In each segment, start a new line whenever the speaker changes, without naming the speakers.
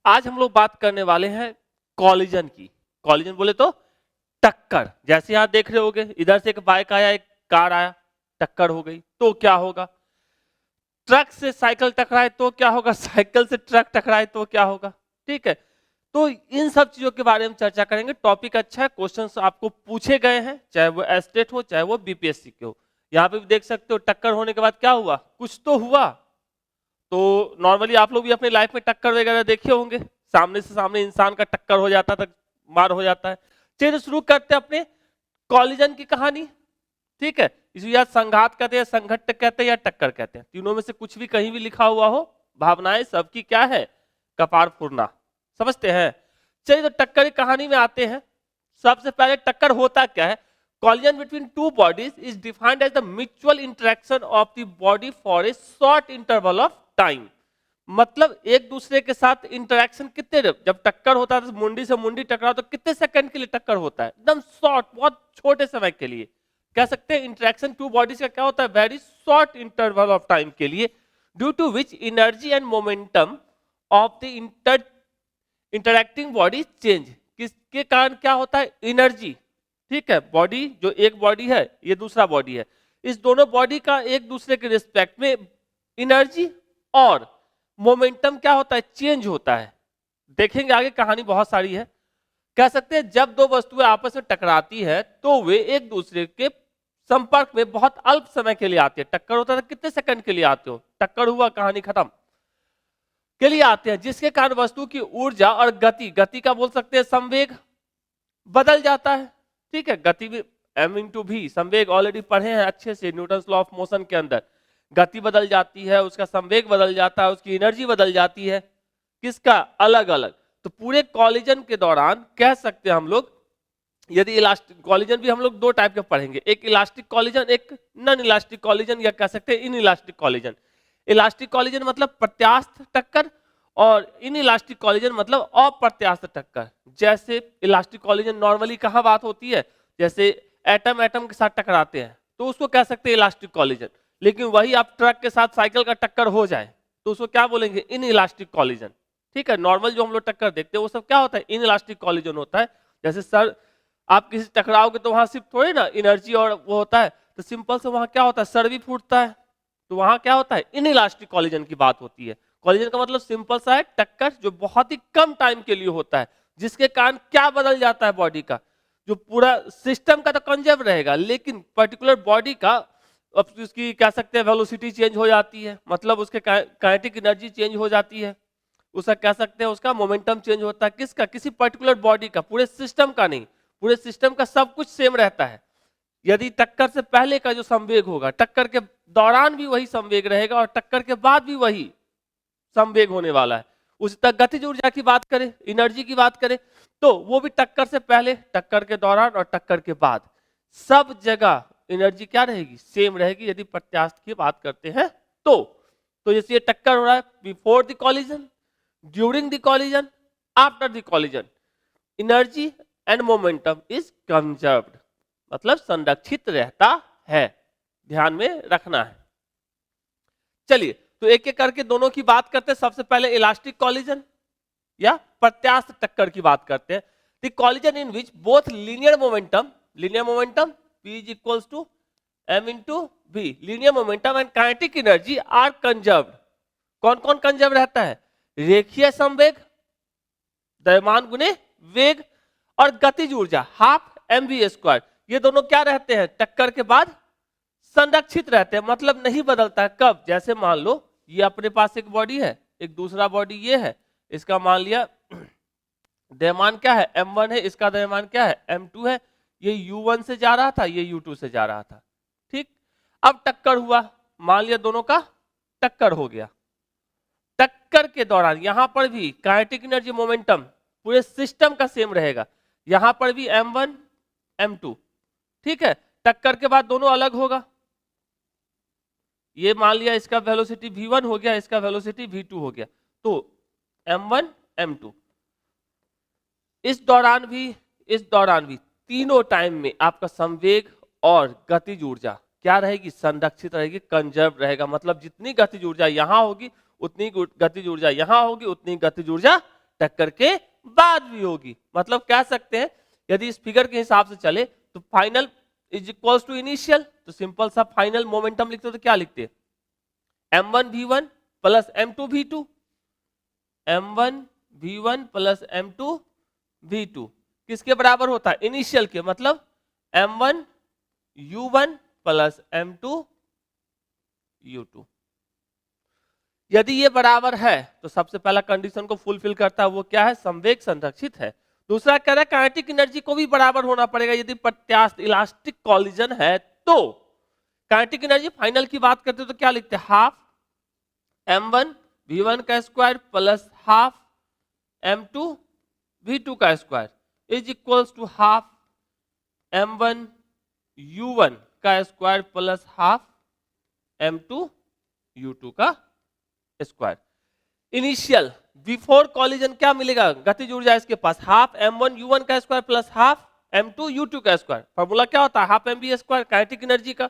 आज हम लोग बात करने वाले हैं कॉलिजन की। कॉलिजन बोले तो टक्कर। जैसे यहां देख रहे होगे, इधर से एक बाइक आया, एक कार आया, टक्कर हो गई तो क्या होगा। ट्रक से साइकिल टकराए तो क्या होगा, साइकिल से ट्रक टकराए तो क्या होगा। ठीक है, तो इन सब चीजों के बारे में चर्चा करेंगे। टॉपिक अच्छा है, क्वेश्चंस आपको पूछे गए हैं, चाहे वो एस्टेट हो चाहे वो बीपीएससी के हो। यहाँ पे भी देख सकते हो, टक्कर होने के बाद क्या हुआ, कुछ तो हुआ। तो नॉर्मली आप लोग भी अपने लाइफ में टक्कर वगैरह देखे होंगे, सामने से सामने इंसान का टक्कर हो जाता था, मार हो जाता है। चलिए शुरू करते हैं अपने कॉलिजन की कहानी। ठीक है, इसे या संघात कहते हैं, संघट्ट कहते हैं, या टक्कर कहते हैं। तीनों में से कुछ भी कहीं भी लिखा हुआ हो, भावनाएं सबकी क्या है, कपार फूरना। समझते हैं। चलिए तो टक्कर की कहानी में आते हैं। सबसे पहले टक्कर होता क्या है। collision between two bodies is defined as the mutual interaction of the body for a short interval of time। मतलब एक दूसरे के साथ इंटरेक्शन कितने, जब टक्कर होता है तो मुंडी से मुंडी टकराओ तो कितने सेकंड के लिए टक्कर होता है, एकदम शॉर्ट, बहुत छोटे समय के लिए। कह सकते हैं इंटरेक्शन टू बॉडीज का क्या होता है, very short interval of time के लिए, due to which energy and momentum of the interacting body change. किसके कारण क्या होता है, एनर्जी। ठीक है, बॉडी जो एक बॉडी है, ये दूसरा बॉडी है, इस दोनों बॉडी का एक दूसरे के रिस्पेक्ट में एनर्जी और मोमेंटम क्या होता है, चेंज होता है। देखेंगे आगे, कहानी बहुत सारी है। कह सकते हैं जब दो वस्तुएं आपस में टकराती है तो वे एक दूसरे के संपर्क में बहुत अल्प समय के लिए आते हैं। टक्कर होता है कितने सेकंड के लिए आते हो, टक्कर हुआ कहानी खत्म के लिए आते हैं, जिसके कारण वस्तु की ऊर्जा और गति का बोल सकते हैं संवेग बदल जाता है। ठीक है, गति भी m/v, संवेग ऑलरेडी पढ़े हैं अच्छे से न्यूटन लॉ ऑफ मोशन के अंदर। गति बदल जाती है, उसका संवेग बदल जाता है, उसकी एनर्जी बदल जाती है, किसका, अलग अलग। तो पूरे कॉलिजन के दौरान कह सकते हैं हम लोग, यदि इलास्टिक कॉलिजन भी हम लोग दो टाइप के पढ़ेंगे, एक इलास्टिक कॉलिजन, एक नॉन इलास्टिक कॉलिजन, या कह सकते हैं in elastic collision. Elastic collision मतलब प्रत्यास्थ टक्कर, और इन इलास्टिक कॉलिजन मतलब अप्रत्यास्थ टक्कर। जैसे इलास्टिक कॉलिजन नॉर्मली कहाँ बात होती है, जैसे एटम एटम के साथ टकराते हैं तो उसको कह सकते हैं इलास्टिक कॉलिजन। लेकिन वही आप ट्रक के साथ साइकिल का टक्कर हो जाए तो उसको क्या बोलेंगे, इन इलास्टिक कॉलिजन। ठीक है, नॉर्मल जो हम लोग टक्कर देखते हैं वो सब क्या होता है, इन इलास्टिक कॉलिजन होता है। जैसे सर आप किसी टकराओगे तो वहां सिर्फ थोड़ी ना एनर्जी और वो होता है, तो सिंपल से वहां क्या होता है, सर भी फूटता है, तो वहां क्या होता है, इन इलास्टिक कॉलिजन की बात होती है। कॉलिजन का मतलब सिंपल सा है, टक्कर जो बहुत ही कम टाइम के लिए होता है, जिसके कारण क्या बदल जाता है, बॉडी का जो पूरा सिस्टम का तो कंजर्व रहेगा, लेकिन पर्टिकुलर बॉडी का उसकी कह सकते हैं वेलोसिटी चेंज हो जाती है, मतलब उसके काइनेटिक एनर्जी चेंज हो जाती है, उसका कह सकते हैं उसका मोमेंटम चेंज होता है। किसका, किसी पर्टिकुलर बॉडी का, पूरे सिस्टम का नहीं, पूरे सिस्टम का सब कुछ सेम रहता है। यदि टक्कर से पहले का जो संवेग होगा, टक्कर के दौरान भी वही संवेग रहेगा और टक्कर के बाद भी वही संवेग होने वाला है। उसी तक गतिज ऊर्जा की बात करें, एनर्जी की बात करें, तो वो भी टक्कर से पहले, टक्कर के दौरान और टक्कर के बाद सब जगह एनर्जी क्या रहेगी, सेम रहेगी। यदि प्रत्यास्थ की बात करते हैं तो जैसे ये टक्कर हो रहा है before the collision, during the collision, after the collision, energy and momentum is conserved, मतलब संरक्षित रहता है, ध्यान में रखना है। चलिए तो एक एक करके दोनों की बात करते हैं। सबसे पहले इलास्टिक कॉलिजन या प्रत्यास्थ टक्कर की बात करते हैं। The collision in which both linear momentum P is equals to m/v, linear momentum and kinetic energy are conserved. कौन कौन कंजर्व रहता है, रेखीय संवेग, द्रव्यमान गुने वेग, और गतिज ऊर्जा हाफ mv², ये दोनों क्या रहते हैं, टक्कर के बाद संरक्षित रहते हैं, मतलब नहीं बदलता है। कब, जैसे मान लो ये अपने पास एक बॉडी है, एक दूसरा बॉडी ये है, इसका मान लिया द्रव्यमान क्या है, m1 है, इसका द्रव्यमान क्या है, m2 है, ये u1 से जा रहा था, ये u2 से जा रहा था। ठीक, अब टक्कर हुआ, मान लिया दोनों का टक्कर हो गया। टक्कर के दौरान यहां पर भी काइनेटिक एनर्जी मोमेंटम पूरे सिस्टम का सेम रहेगा, यहां पर भी m1 m2। ठीक है, टक्कर के बाद दोनों अलग होगा, ये मान लिया इसका वेलोसिटी v1 हो गया, इसका वेलोसिटी v2 हो गया, तो m1 m2। इस दौरान भी तीनों टाइम में आपका संवेग और गतिज ऊर्जा क्या रहेगी, संरक्षित रहेगी, कंजर्व रहेगा। मतलब जितनी गतिज ऊर्जा यहां होगी उतनी गतिज ऊर्जा यहां होगी, उतनी गतिज ऊर्जा टक्कर के बाद भी होगी। मतलब कह सकते हैं यदि इस फिगर के हिसाब से चले तो final is equals to initial, तो सिंपल सा फाइनल मोमेंटम लिखते तो क्या लिखते, m1v1 plus m2v2, m1v1 plus m2v2 किसके बराबर होता है, इनिशियल के, मतलब m1u1 प्लस m2u2। यदि ये बराबर है तो सबसे पहला कंडीशन को फुलफिल करता है, वो क्या है, संवेग संरक्षित है। दूसरा कह रहा है काइनेटिक एनर्जी को भी बराबर होना पड़ेगा, यदि प्रत्यास्थ इलास्टिक कॉलिजन है तो। काइनेटिक एनर्जी फाइनल की बात करते तो क्या लिखते हैं, हाफ m1v1 का स्क्वायर प्लस हाफ m2v2 का square is equals to half m1u1 का स्क्वायर प्लस हाफ m2u2 का स्क्वायर। इनिशियल बिफोर कॉलिजन क्या मिलेगा, गतिज ऊर्जा इसके पास हाफ m1u1 का स्क्वायर प्लस हाफ m2u2 का स्क्वायर। फॉर्मूला क्या होता है, half mv square kinetic energy का।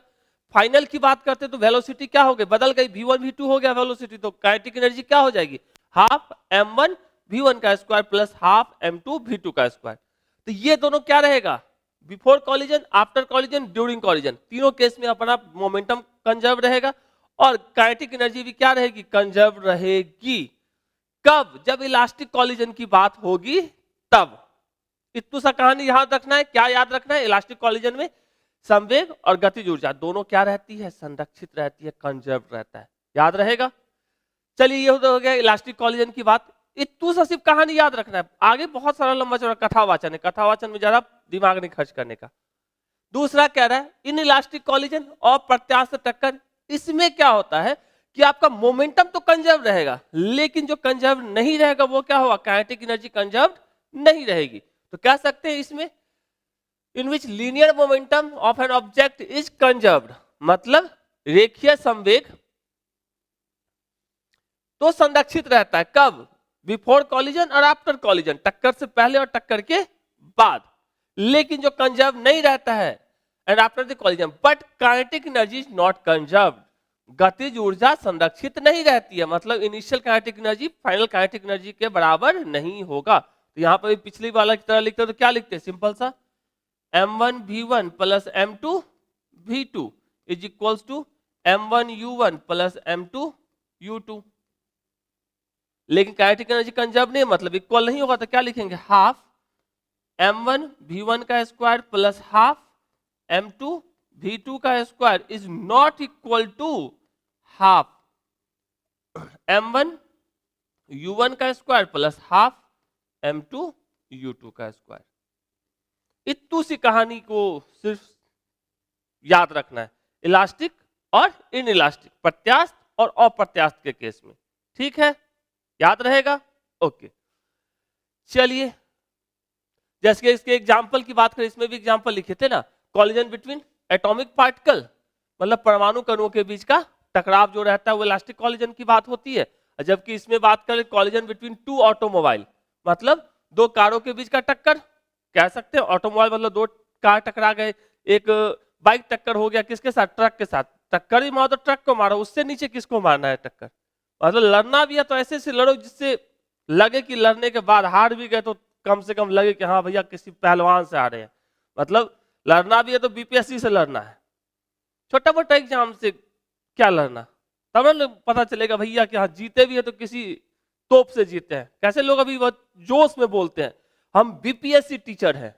फाइनल की बात करते तो वेलोसिटी क्या हो गई, बदल गई, v1 v2 हो गया वेलोसिटी, तो काइनेटिक एनर्जी क्या हो जाएगी, हाफ m1 v1 का square plus half m2 v2 का स्क्वायर। तो ये दोनों क्या रहेगा, before collision, after collision, during collision, तीनों केस में अपना मोमेंटम कंजर्व रहेगा और काइनेटिक एनर्जी भी क्या रहेगी, कंजर्व रहेगी। कब, जब इलास्टिक कॉलिजन की बात होगी तब। इतना सा कहानी याद रखना है, क्या याद रखना है, इलास्टिक कॉलिजन में संवेग और गतिज ऊर्जा दोनों क्या रहती है, संरक्षित रहती है, कंजर्व रहता है, याद रहेगा। चलिए ये हो गया इलास्टिक कॉलिजन की बात। इतू सा सिर्फ कहानी याद रखना है, आगे बहुत सारा लंबा चौड़ा कथावाचन है, कथावाचन में ज्यादा दिमाग नहीं खर्च करने का। दूसरा कह रहा है इन इलास्टिक कॉलिजन और प्रत्यास्थ टक्कर, इसमें क्या होता है कि आपका मोमेंटम तो कंजर्व रहेगा, लेकिन जो कंजर्व नहीं रहेगा वो क्या होगा, काइनेटिक एनर्जी कंजर्व नहीं रहेगी। तो कह सकते हैं इसमें in which linear momentum of an object is conserved, मतलब रेखीय संवेग तो संरक्षित रहता है, कब, बिफोर कॉलिजन और आफ्टर कॉलिजन, टक्कर से पहले और टक्कर के बाद। लेकिन जो कंजर्व नहीं रहता है and after the collision, but kinetic energy is not conserved, गतिज ऊर्जा संरक्षित नहीं रहती है, मतलब initial kinetic energy final kinetic energy के बराबर नहीं होगा। तो यहां पर पिछली वाला की तरह लिखते तो क्या लिखते हैं, सिंपल सा m1v1 plus m2v2 is equals to m1u1 plus m2u2। लेकिन काइनेटिक एनर्जी कंजर्व नहीं, मतलब इक्वल नहीं होगा, तो क्या लिखेंगे, हाफ m1v1 का स्क्वायर प्लस हाफ m2v2 का square is not equal to half m1u1 का स्क्वायर प्लस हाफ m2u2 का स्क्वायर। इतनी सी कहानी को सिर्फ याद रखना है, इलास्टिक और इन इलास्टिक, प्रत्यास्थ और अप्रत्यास्थ के केस में, ठीक है, याद रहेगा। ओके, चलिए जैसे इसके एग्जांपल की बात करें, इसमें भी एग्जांपल लिखे थे ना, कॉलिजन बिटवीन एटॉमिक पार्टिकल, मतलब परमाणु कणों के बीच का टकराव जो रहता है वो इलास्टिक कॉलिजन की बात होती है। जबकि इसमें बात करें कॉलिजन बिटवीन टू ऑटोमोबाइल, मतलब दो कारों के बीच का टक्कर, कह सकते हैं ऑटोमोबाइल मतलब दो कार टकरा गए, एक बाइक टक्कर हो गया किसके साथ, ट्रक के साथ, टक्कर ही मारो तो ट्रक को मारो, उससे नीचे किसको मारना है टक्कर। मतलब लड़ना भी है तो ऐसे से लड़ो जिससे लगे कि लड़ने के बाद हार भी गए तो कम से कम लगे कि हाँ भैया किसी पहलवान से आ रहे हैं। मतलब लड़ना भी है तो बीपीएससी से लड़ना है, छोटा मोटा एग्जाम से क्या लड़ना, तब ना पता चलेगा भैया कि हाँ जीते भी है तो किसी तोप से जीते हैं। कैसे लोग अभी बहुत जोश में बोलते हैं हम बीपीएससी टीचर हैं,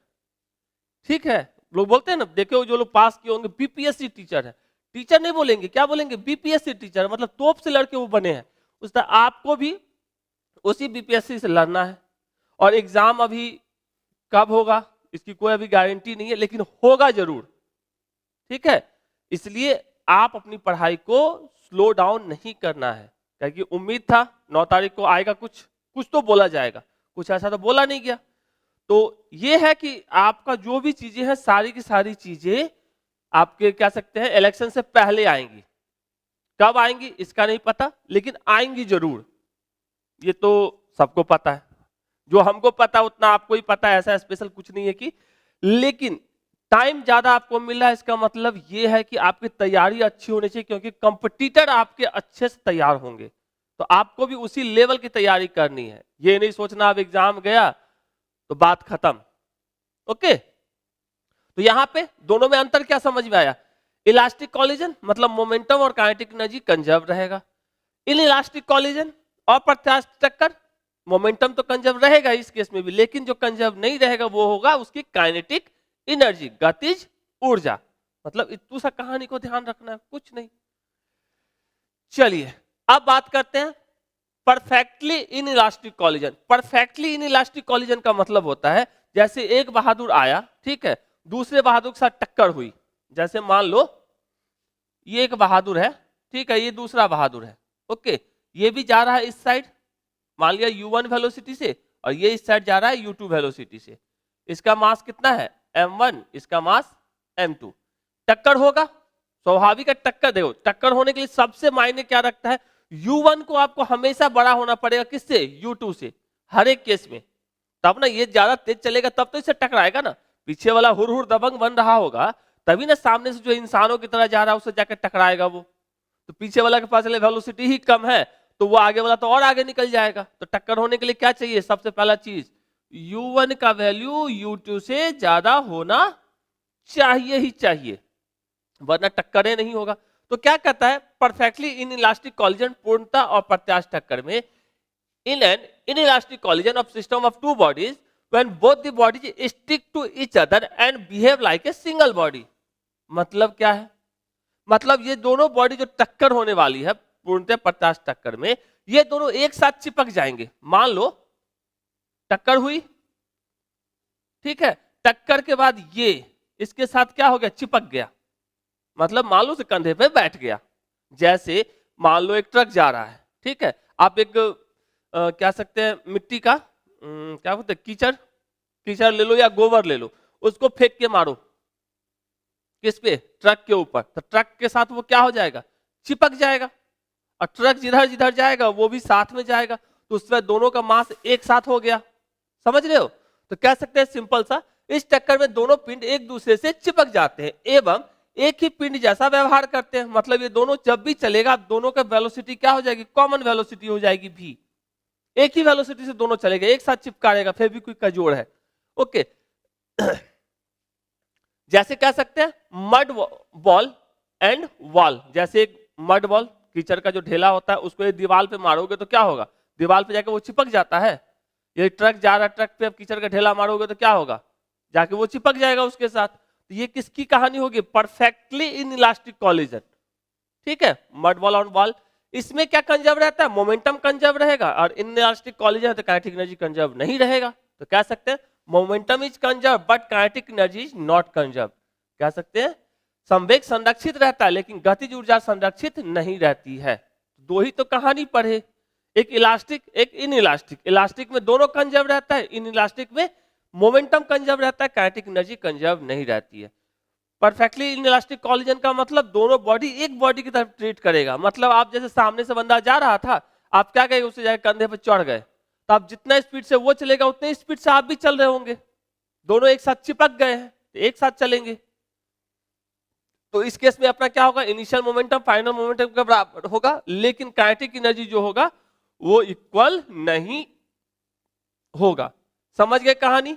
ठीक है, लोग बोलते हैं ना, देखे जो लोग पास किए होंगे बीपीएससी टीचर है, टीचर नहीं बोलेंगे, क्या बोलेंगे, बीपीएससी टीचर, मतलब तोप से लड़के वो बने हैं। उस तरह आपको भी उसी बीपीएससी से लड़ना है। और एग्जाम अभी कब होगा इसकी कोई अभी गारंटी नहीं है, लेकिन होगा जरूर, ठीक है। इसलिए आप अपनी पढ़ाई को स्लो डाउन नहीं करना है, क्योंकि उम्मीद था 9 तारीख को आएगा, कुछ तो बोला जाएगा, कुछ ऐसा तो बोला नहीं गया। तो ये है कि आपका जो भी चीजें हैं सारी की सारी चीजें आपके कह सकते हैं इलेक्शन से पहले आएंगी। कब आएंगी इसका नहीं पता, लेकिन आएंगी जरूर, ये तो सबको पता है। जो हमको पता उतना आपको ही पता है, ऐसा स्पेशल कुछ नहीं है कि, लेकिन टाइम ज्यादा आपको मिला है, इसका मतलब ये है कि आपकी तैयारी अच्छी होनी चाहिए, क्योंकि कंपटीटर आपके अच्छे से तैयार होंगे। तो आपको भी उसी लेवल की तैयारी करनी है, ये नहीं सोचना अब एग्जाम गया तो बात खत्म। ओके, तो यहां पे दोनों में अंतर क्या समझ में आया? इलास्टिक कॉलिजन मतलब मोमेंटम और काइनेटिक एनर्जी कंजर्व रहेगा। इन इलास्टिक कॉलिजन और प्रत्यास्थ टक्कर, मोमेंटम तो कंजर्व रहेगा इस केस में भी, लेकिन जो कंजर्व नहीं रहेगा वो होगा उसकी काइनेटिक एनर्जी, गतिज ऊर्जा। मतलब इतू सा कहानी को ध्यान रखना है, कुछ नहीं। चलिए अब बात करते हैं perfectly in elastic collision. Perfectly in elastic collision का मतलब होता है जैसे एक बहादुर आया, ठीक है, दूसरे बहादुर के साथ टक्कर हुई। जैसे मान लो ये एक बहादुर है, ठीक है, ये दूसरा बहादुर है, ओके, ये भी जा रहा है इस साइड, मान लिया u1 वेलोसिटी से, और ये इस साइड जा रहा है u2 वेलोसिटी से। इसका मास कितना है m1, इसका मास m2। टक्कर होगा, स्वाभाविक है टक्कर। देखो टक्कर होने के लिए सबसे मायने क्या रखता है, u1 को आपको हमेशा बड़ा होना पड़ेगा किससे, u2 से, हर एक केस में। तब ना ये ज्यादा तेज चलेगा तब तो इसे टकराएगा ना, पीछे वाला हुर हुर दबंग बन रहा होगा तभी ना सामने से जो इंसानों की तरह जा रहा है उससे जाकर टकराएगा वो। तो पीछे वाला के पास वेलोसिटी ही कम है तो वो आगे वाला तो और आगे निकल जाएगा। तो टक्कर होने के लिए क्या चाहिए, सबसे पहला चीज u1 का वैल्यू u2 से ज्यादा होना चाहिए ही चाहिए, वरना टक्कर नहीं होगा। तो क्या कहता है, परफेक्टली इन इलास्टिक कॉलिजन, पूर्णता और प्रत्यास्थ टक्कर में, in an inelastic collision of system of two bodies when both the bodies stick to each other and behave like a single body। मतलब क्या है, मतलब ये दोनों बॉडी जो टक्कर होने वाली है पूर्णतः प्रत्यास्थ टक्कर में, ये दोनों एक साथ चिपक जाएंगे। मान लो टक्कर हुई, ठीक है, टक्कर के बाद ये इसके साथ क्या हो गया, चिपक गया, मतलब मान लो से कंधे पे बैठ गया। जैसे मान लो एक ट्रक जा रहा है, ठीक है, आप एक क्या सकते हैं मिट्टी का क्या बोलते हैं, कीचड़ ले लो या गोबर ले लो, उसको फेंक के मारो किस पे, ट्रक के ऊपर, तो ट्रक के साथ वो क्या हो जाएगा, चिपक जाएगा, और ट्रक जिधर जिधर जाएगा वो भी साथ में जाएगा, तो उसमें दोनों का मास एक साथ हो गया। समझ रहे हो? तो कह सकते हैं सिंपल सा, इस टक्कर में दोनों पिंड एक दूसरे से चिपक जाते हैं एवं एक ही पिंड जैसा व्यवहार करते हैं। मतलब ये दोनों जब भी चलेगा दोनों का वेलोसिटी क्या हो जाएगी, कॉमन वेलोसिटी हो जाएगी v, एक ही वेलोसिटी से दोनों चलेगा, एक साथ चिपका रहेगा, फेविक्विक का जोड़ है। ओके जैसे कह सकते हैं मड बॉल एंड वॉल, जैसे एक मड बॉल कीचड़ का जो ढेला होता है उसको एक दीवार पे मारोगे तो क्या होगा, दीवार पे जाके वो चिपक जाता है। ये ट्रक जा रहा है, ट्रक पे अब कीचड़ का ढेला मारोगे तो क्या होगा, जाके वो चिपक जाएगा उसके साथ। तो ये किसकी कहानी होगी, परफेक्टली इन इलास्टिक कॉलिजन, ठीक है, मड बॉल और बॉल। इसमें क्या कंजर्व रहता है, मोमेंटम कंजर्व रहेगा, और इन इलास्टिक कॉलिजन है तो काइनेटिक एनर्जी कंजर्व नहीं रहेगा। तो कह सकते हैं momentum is conserve but kinetic energy is not conserve. कह सकते हैं संवेग संरक्षित रहता है लेकिन गतिज ऊर्जा संरक्षित नहीं रहती है। दो ही तो कहानी पढ़े, एक इलास्टिक एक इन इलास्टिक। इलास्टिक में दोनों कंजर्व रहता है, इन इलास्टिक में मोमेंटम कंजर्व रहता है, काइनेटिक एनर्जी कंजर्व नहीं रहती है। परफेक्टली इन इलास्टिक कॉलिजन का मतलब दोनों बॉडी एक बॉडी की तरफ ट्रीट करेगा। मतलब आप जैसे सामने से बंदा जा रहा था, आप क्या कहेंगे, उससे जाके कंधे पर चढ़ गए, तो आप जितना स्पीड से वो चलेगा उतने स्पीड से आप भी चल रहे होंगे, दोनों एक साथ चिपक गए हैं तो एक साथ चलेंगे। तो इस केस में अपना क्या होगा, इनिशियल मोमेंटम फाइनल मोमेंटम के बराबर होगा, लेकिन काइनेटिक एनर्जी जो होगा वो इक्वल नहीं होगा। समझ गए कहानी?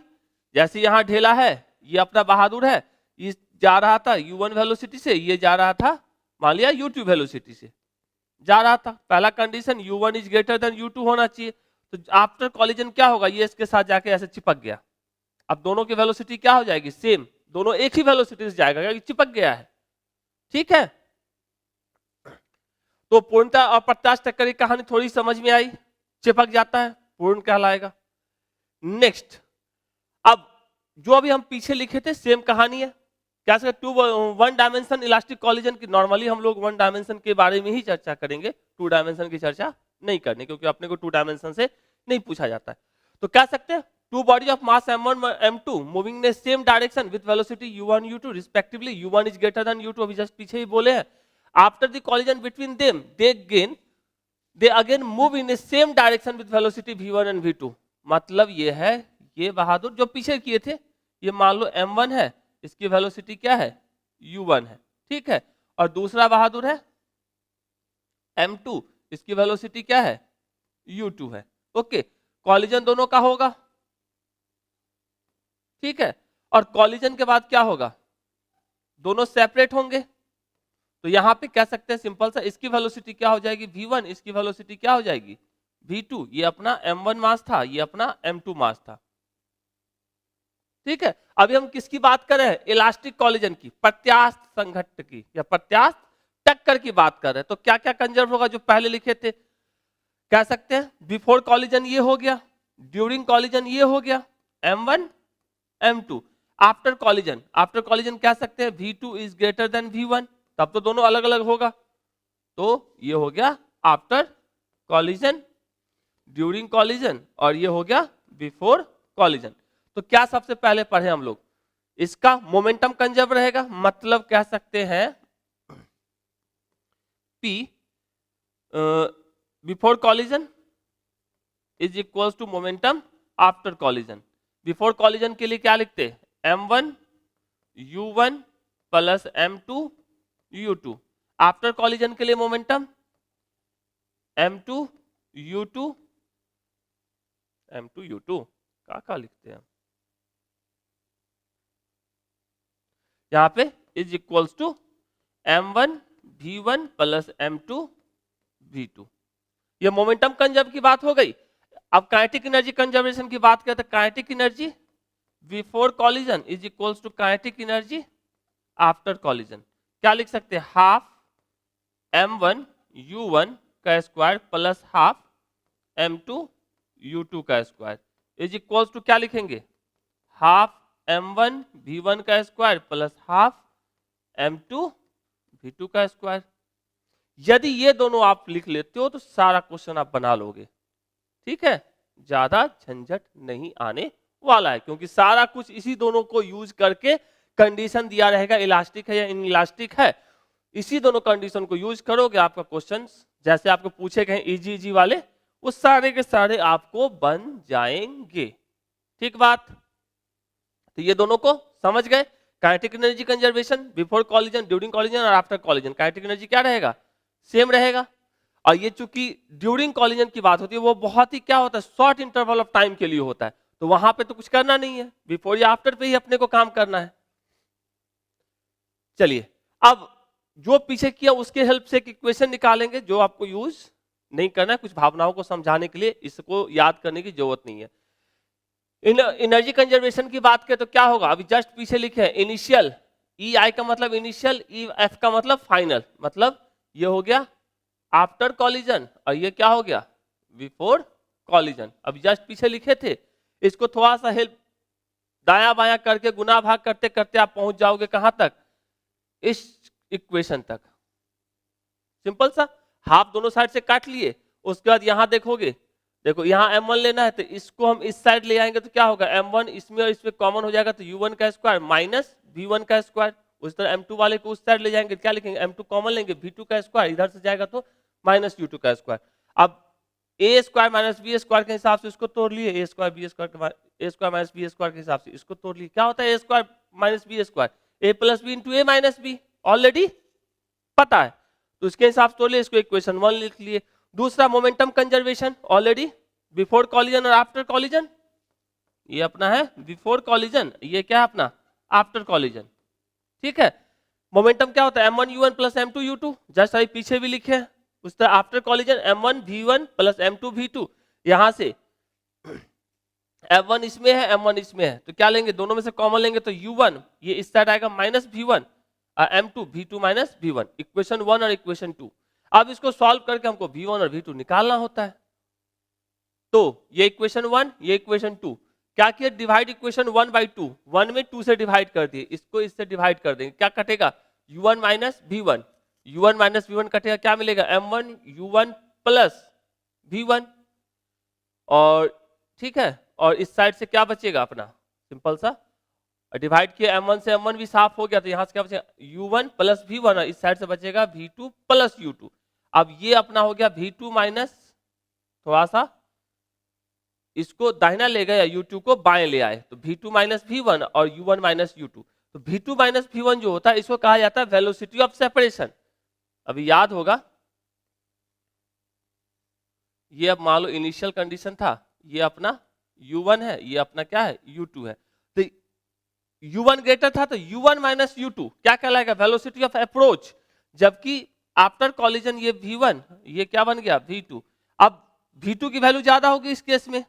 जैसे यहां ढेला है, ये अपना बहादुर है, ये जा रहा था u1 वेलोसिटी से, ये जा रहा था मान लिया u2 वेलोसिटी से जा रहा था। पहला condition u1 is greater than u2 होना चाहिए। तो आफ्टर कॉलिजन क्या होगा, ये इसके साथ जाके ऐसे चिपक गया, अब दोनों की वेलोसिटी क्या हो जाएगी, सेम, दोनों एक ही वेलोसिटी से जाएगा क्योंकि चिपक गया है, ठीक है। तो पूर्णता और प्रत्यास्थ टक्कर की कहानी थोड़ी समझ में आई, चिपक जाता है पूर्ण कहलाएगा। नेक्स्ट, अब जो अभी हम पीछे लिखे थे सेम कहानी है। क्या two one dimension elastic collision की, नॉर्मली हम लोग वन डायमेंशन के बारे में ही चर्चा करेंगे, टू डायमेंशन की चर्चा नहीं करने, क्योंकि अपने को टू डायमेंशन से नहीं पूछा जाता है। तो कह सकते हैं two body of mass m1 m2 moving in same direction with velocity u1 u2 respectively, u1 is greater than u2, अभी जस्ट पीछे ही बोले हैं। After the collision between them they again move in same direction with velocity v1 and v2। मतलब ये है, ये बहादुर जो पीछे किए थे, ये मान लो m1 है, इसकी वेलोसिटी क्या है, u1 है, ठीक है, और दूसरा बहादुर है m2, इसकी वेलोसिटी क्या है, u2 है। ओके, कॉलिजन दोनों का होगा, ठीक है, और कॉलिजन के बाद क्या होगा, दोनों सेपरेट होंगे। तो यहां पे कह सकते हैं सिंपल सा, इसकी वेलोसिटी क्या हो जाएगी v1, इसकी वेलोसिटी क्या हो जाएगी v2। ये अपना m1 मास था, ये अपना m2 मास था, ठीक है। अभी हम किसकी बात कर रहे हैं, इलास्टिक कॉलिजन की, प्रत्यास्थ संघट्ट की या प्रत्यास्थ टक्कर की बात कर रहे हैं। तो क्या क्या कंजर्व होगा जो पहले लिखे थे, कह सकते हैं बिफोर कॉलिजन ये हो गया, ड्यूरिंग कॉलिजन ये हो गया m1 m2, आफ्टर कॉलिजन कह सकते हैं v2 is greater then v1, तब तो दोनों अलग अलग होगा। तो ये हो गया आफ्टर कॉलिजन, ड्यूरिंग कॉलिजन, और ये हो गया बिफोर कॉलिजन। तो क्या सबसे पहले पढ़े हम लोग, इसका मोमेंटम कंजर्व रहेगा, मतलब कह सकते हैं P before collision is equals to momentum after collision. Before collision के लिए क्या लिखते हैं, m1 u1 plus m2 u2। After collision के लिए मोमेंटम m2 u2 क्या लिखते हैं यहां पे, is equals to m1 v1 plus m2 v2। ये मोमेंटम कंजर्व की बात हो गई। अब काइनेटिक एनर्जी कंजर्वेशन की बात करते हैं। Kinetic energy before collision is equals to kinetic energy after collision. क्या लिख सकते हैं, हाफ m1 u1 का square plus half m2 u2 का स्क्वायर इज इक्वल्स टू क्या लिखेंगे, हाफ m1 v1 का square plus half m2 v2 का स्क्वायर। यदि ये दोनों आप लिख लेते हो तो सारा क्वेश्चन आप बना लोगे, ठीक है, ज्यादा झंझट नहीं आने वाला है, क्योंकि सारा कुछ इसी दोनों को यूज करके कंडीशन दिया रहेगा, इलास्टिक है या इन इलास्टिक है, इसी दोनों कंडीशन को यूज करोगे, आपका क्वेश्चन जैसे आपको पूछे गए इजी वाले वो सारे के सारे आपको बन जाएंगे, ठीक बात। तो ये दोनों को समझ गए, kinetic energy conservation before collision, during collision और आफ्टर कॉलिजन। काइनेटिक एनर्जी क्या रहेगा, सेम रहेगा। और ये चूंकि ड्यूरिंग कॉलिजन की बात होती है, वो बहुत ही क्या होता है, शॉर्ट इंटरवल ऑफ टाइम के लिए होता है, तो वहां पे तो कुछ करना नहीं है, बिफोर या आफ्टर पे ही अपने को काम करना है। चलिए अब जो पीछे किया उसके हेल्प से एक इक्वेशन निकालेंगे, जो आपको यूज नहीं करना है, कुछ भावनाओं को समझाने के लिए, इसको याद करने की जरूरत नहीं है। एनर्जी कंजर्वेशन की बात करें तो क्या होगा, अभी जस्ट पीछे लिखे हैं इनिशियल, ई आई का मतलब इनिशियल, ई एफ का मतलब फाइनल, मतलब ये हो गया आफ्टर कॉलिजन और ये क्या हो गया बिफोर कॉलिजन। अभी जस्ट पीछे लिखे थे, इसको थोड़ा सा हेल्प दाया बाया करके गुना भाग करते करते आप पहुंच जाओगे कहां तक, इस इक्वेशन तक। सिंपल सा, हाफ दोनों साइड से काट लिए, उसके बाद यहां देखोगे, देखो यहाँ m1 लेना है तो इसको हम इस साइड ले आएंगे तो क्या होगा, m1 इसमें और इसमें कॉमन हो जाएगा तो u1 का स्क्वायर माइनस v1 का स्क्वायर। उस तरह m2 वाले को उस साइड ले जाएंगे, क्या लिखेंगे, m2 कॉमन लेंगे, v2 का स्क्वायर इधर से जाएगा तो माइनस u2 का स्क्वायर। अब a square minus b square के हिसाब से इसको तोड़ लिए, a square b square a square minus b square के हिसाब से इसको तोड़ लिए, क्या होता है a square minus b square, a plus b into a minus b, already पता है, तो इसके हिसाब से तोड़ लिए, इसको इक्वेशन 1 लिख लिए। दूसरा momentum conservation, already before collision और आफ्टर कॉलिजन, ये अपना है बिफोर कॉलिजन, ये क्या है अपना आफ्टर कॉलिजन, ठीक है। मोमेंटम क्या होता है, m1 u1 plus m2 u2, just अभी पीछे भी लिखे हैं उस तरह। After collision m1 v1 plus m2 v2, यहां से m1 इसमें है m1 इसमें है तो क्या लेंगे, दोनों में से कॉमन लेंगे तो u1 ये इस साइड आएगा माइनस v1 और m2 v2 minus v1, equation 1 और इक्वेशन 2। अब इसको सॉल्व करके हमको v1 और v2 निकालना होता है, तो ये इक्वेशन 1 ये इक्वेशन 2, क्या किया, डिवाइड इक्वेशन 1 बाई 2, 1 में 2 से डिवाइड कर दिए, इसको इससे डिवाइड कर देंगे, क्या कटेगा u1 minus v1, u1 minus v1 कटेगा, क्या मिलेगा m1 u1 प्लस v1, और ठीक है, और इस साइड से क्या बचेगा अपना, सिंपल सा डिवाइड किया m1 से, m1 भी साफ हो गया तो यहां से क्या बचेगा u1 प्लस v1, और इस साइड से बचेगा v2 प्लस u2। अब ये अपना हो गया v2 माइनस, थोड़ा सा इसको दाहिना ले गए, u2 को बाएं ले आए तो v2 माइनस v1 और u1 माइनस u2, तो v2 माइनस v1 जो होता है इसको कहा जाता है वेलोसिटी ऑफ सेपरेशन। अभी याद होगा ये अब मान लो इनिशियल कंडीशन था, ये अपना U1 है, ये अपना क्या है U2 है। तो U1 ग्रेटर था तो U1 माइनस U2 क्या कहलाएगा, वेलोसिटी ऑफ अप्रोच। जबकि आफ्टर कॉलिजन ये V1, ये क्या बन गया V2। अब V2 की वैल्यू ज्यादा होगी इस केस में,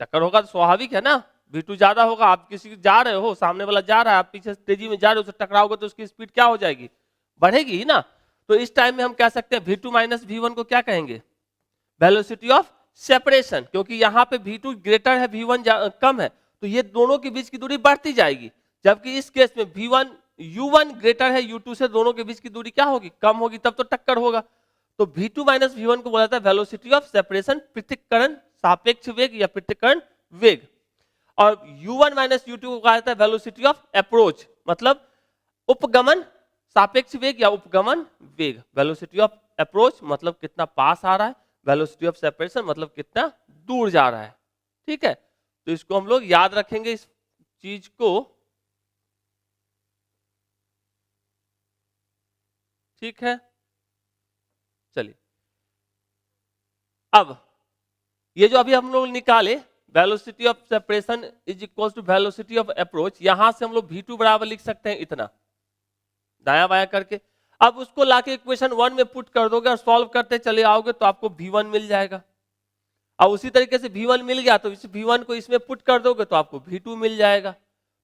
टक्कर होगा तो स्वाभाविक है ना, V2 ज्यादा होगा। आप किसी जा रहे हो, सामने वाला जा रहा है, आप पीछे तेजी में जा रहे हो, उससे टकराओगे तो उसकी स्पीड क्या हो जाएगी, बढ़ेगी ही ना। तो इस टाइम में हम कह सकते हैं V2 माइनस V1 को क्या कहेंगे, वेलोसिटी ऑफ सेपरेशन। क्योंकि यहाँ पे V2 ग्रेटर है, V1 कम है, तो ये दोनों के बीच की दूरी बढ़ती जाएगी। जबकि इस केस में U1 ग्रेटर है U2 से, दोनों के बीच की दूरी क्या होगी, कम होगी, तब तो टक्कर होगा। तो V2 माइनस V1 को बोला जाता है वेलोसिटी ऑफ सेपरेशन, पृथक्करण सापेक्ष वेग या पृथक्करण वेग। और U1 माइनस U2 को कहा जाता है वेलोसिटी ऑफ अप्रोच, मतलब उपगमन सापेक्ष वेग या उपगमन वेग। वेलोसिटी ऑफ अप्रोच मतलब कितना पास आ रहा है, वेलोसिटी ऑफ सेपरेशन मतलब कितना दूर जा रहा है। ठीक है, तो इसको हम लोग याद रखेंगे इस चीज को। ठीक है, चलिए अब ये जो अभी हम लोग निकाले velocity of separation is equal to velocity of approach, यहां से हम लोग V2 बराबर लिख सकते हैं इतना, दाया बाया करके। अब उसको लाके इक्वेशन 1 में पुट कर दोगे और सॉल्व करते चले आओगे तो आपको V1 मिल जाएगा। अब उसी तरीके से V1 मिल गया तो इस V1 को इसमें पुट कर दोगे तो आपको V2 मिल जाएगा।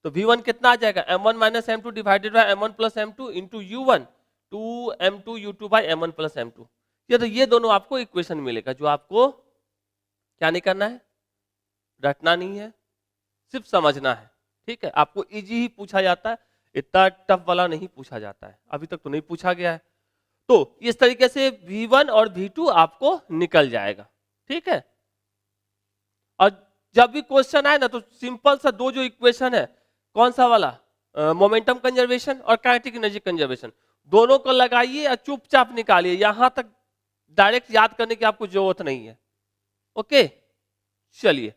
तो V1 कितना आ जाएगा, M1 minus M2 divided by M1 plus M2 into U1 2M2 U2 by M1 plus M2। ये तो ये दोनों आपको इक्वेशन मिलेगा, जो आपको क्या नहीं करना है, रटना नहीं है, सिर्फ समझना है। ठीक है, आपको इजी ही पूछा जाता है, इतना टफ वाला नहीं पूछा जाता है, अभी तक तो नहीं पूछा गया है। तो इस तरीके से V1 और V2 आपको निकल जाएगा। ठीक है, और जब भी क्वेश्चन आए ना तो सिंपल सा दो जो इक्वेशन है, कौन सा वाला, मोमेंटम कंजर्वेशन और काइनेटिक एनर्जी कंजर्वेशन, दोनों को लगाइए और चुपचाप निकालिए। यहां तक डायरेक्ट याद करने की आपको जरूरत नहीं है। ओके, चलिए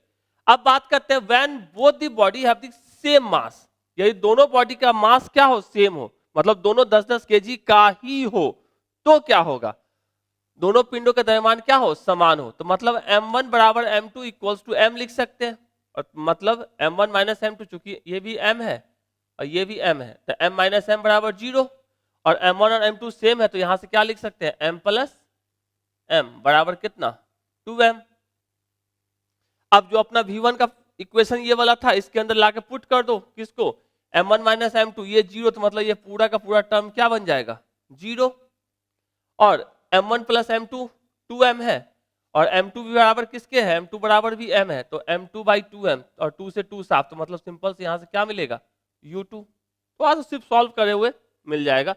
अब बात करते हैं when both the body have the same mass, यदि दोनों बॉडी का मास क्या हो, सेम हो, मतलब दोनों 10-10 केजी का ही हो, तो क्या होगा, दोनों पिंडों के द्रव्यमान क्या हो, समान हो। तो मतलब M1 बराबर M2 इक्वल्स टू M लिख सकते हैं, और मतलब M1 माइनस M2, चूंकि ये भी M है और ये भी M है, तो M माइनस M बराबर 0, और M1 और M2 सेम है, तो यहां से क्या लिख सकते हैं, M प्लस M बराबर कितना, 2M। अब जो अपना V1 का इक्वेशन ये वाला था, इसके अंदर लाके पुट कर दो, किसको, M1 माइनस M2, ये 0, तो मतलब ये पूरा का पूरा टर्म क्या बन जाएगा, 0। और M1 प्लस M2 2M है, और M2 भी बराबर किसके है, M2 बराबर भी M है, तो M2 बाई 2M, और 2 से 2 साफ, तो मतलब सिंपल से यहां से क्या मिलेगा, U2। तो आज सिर्फ सॉल्व करे हुए मिल जाएगा।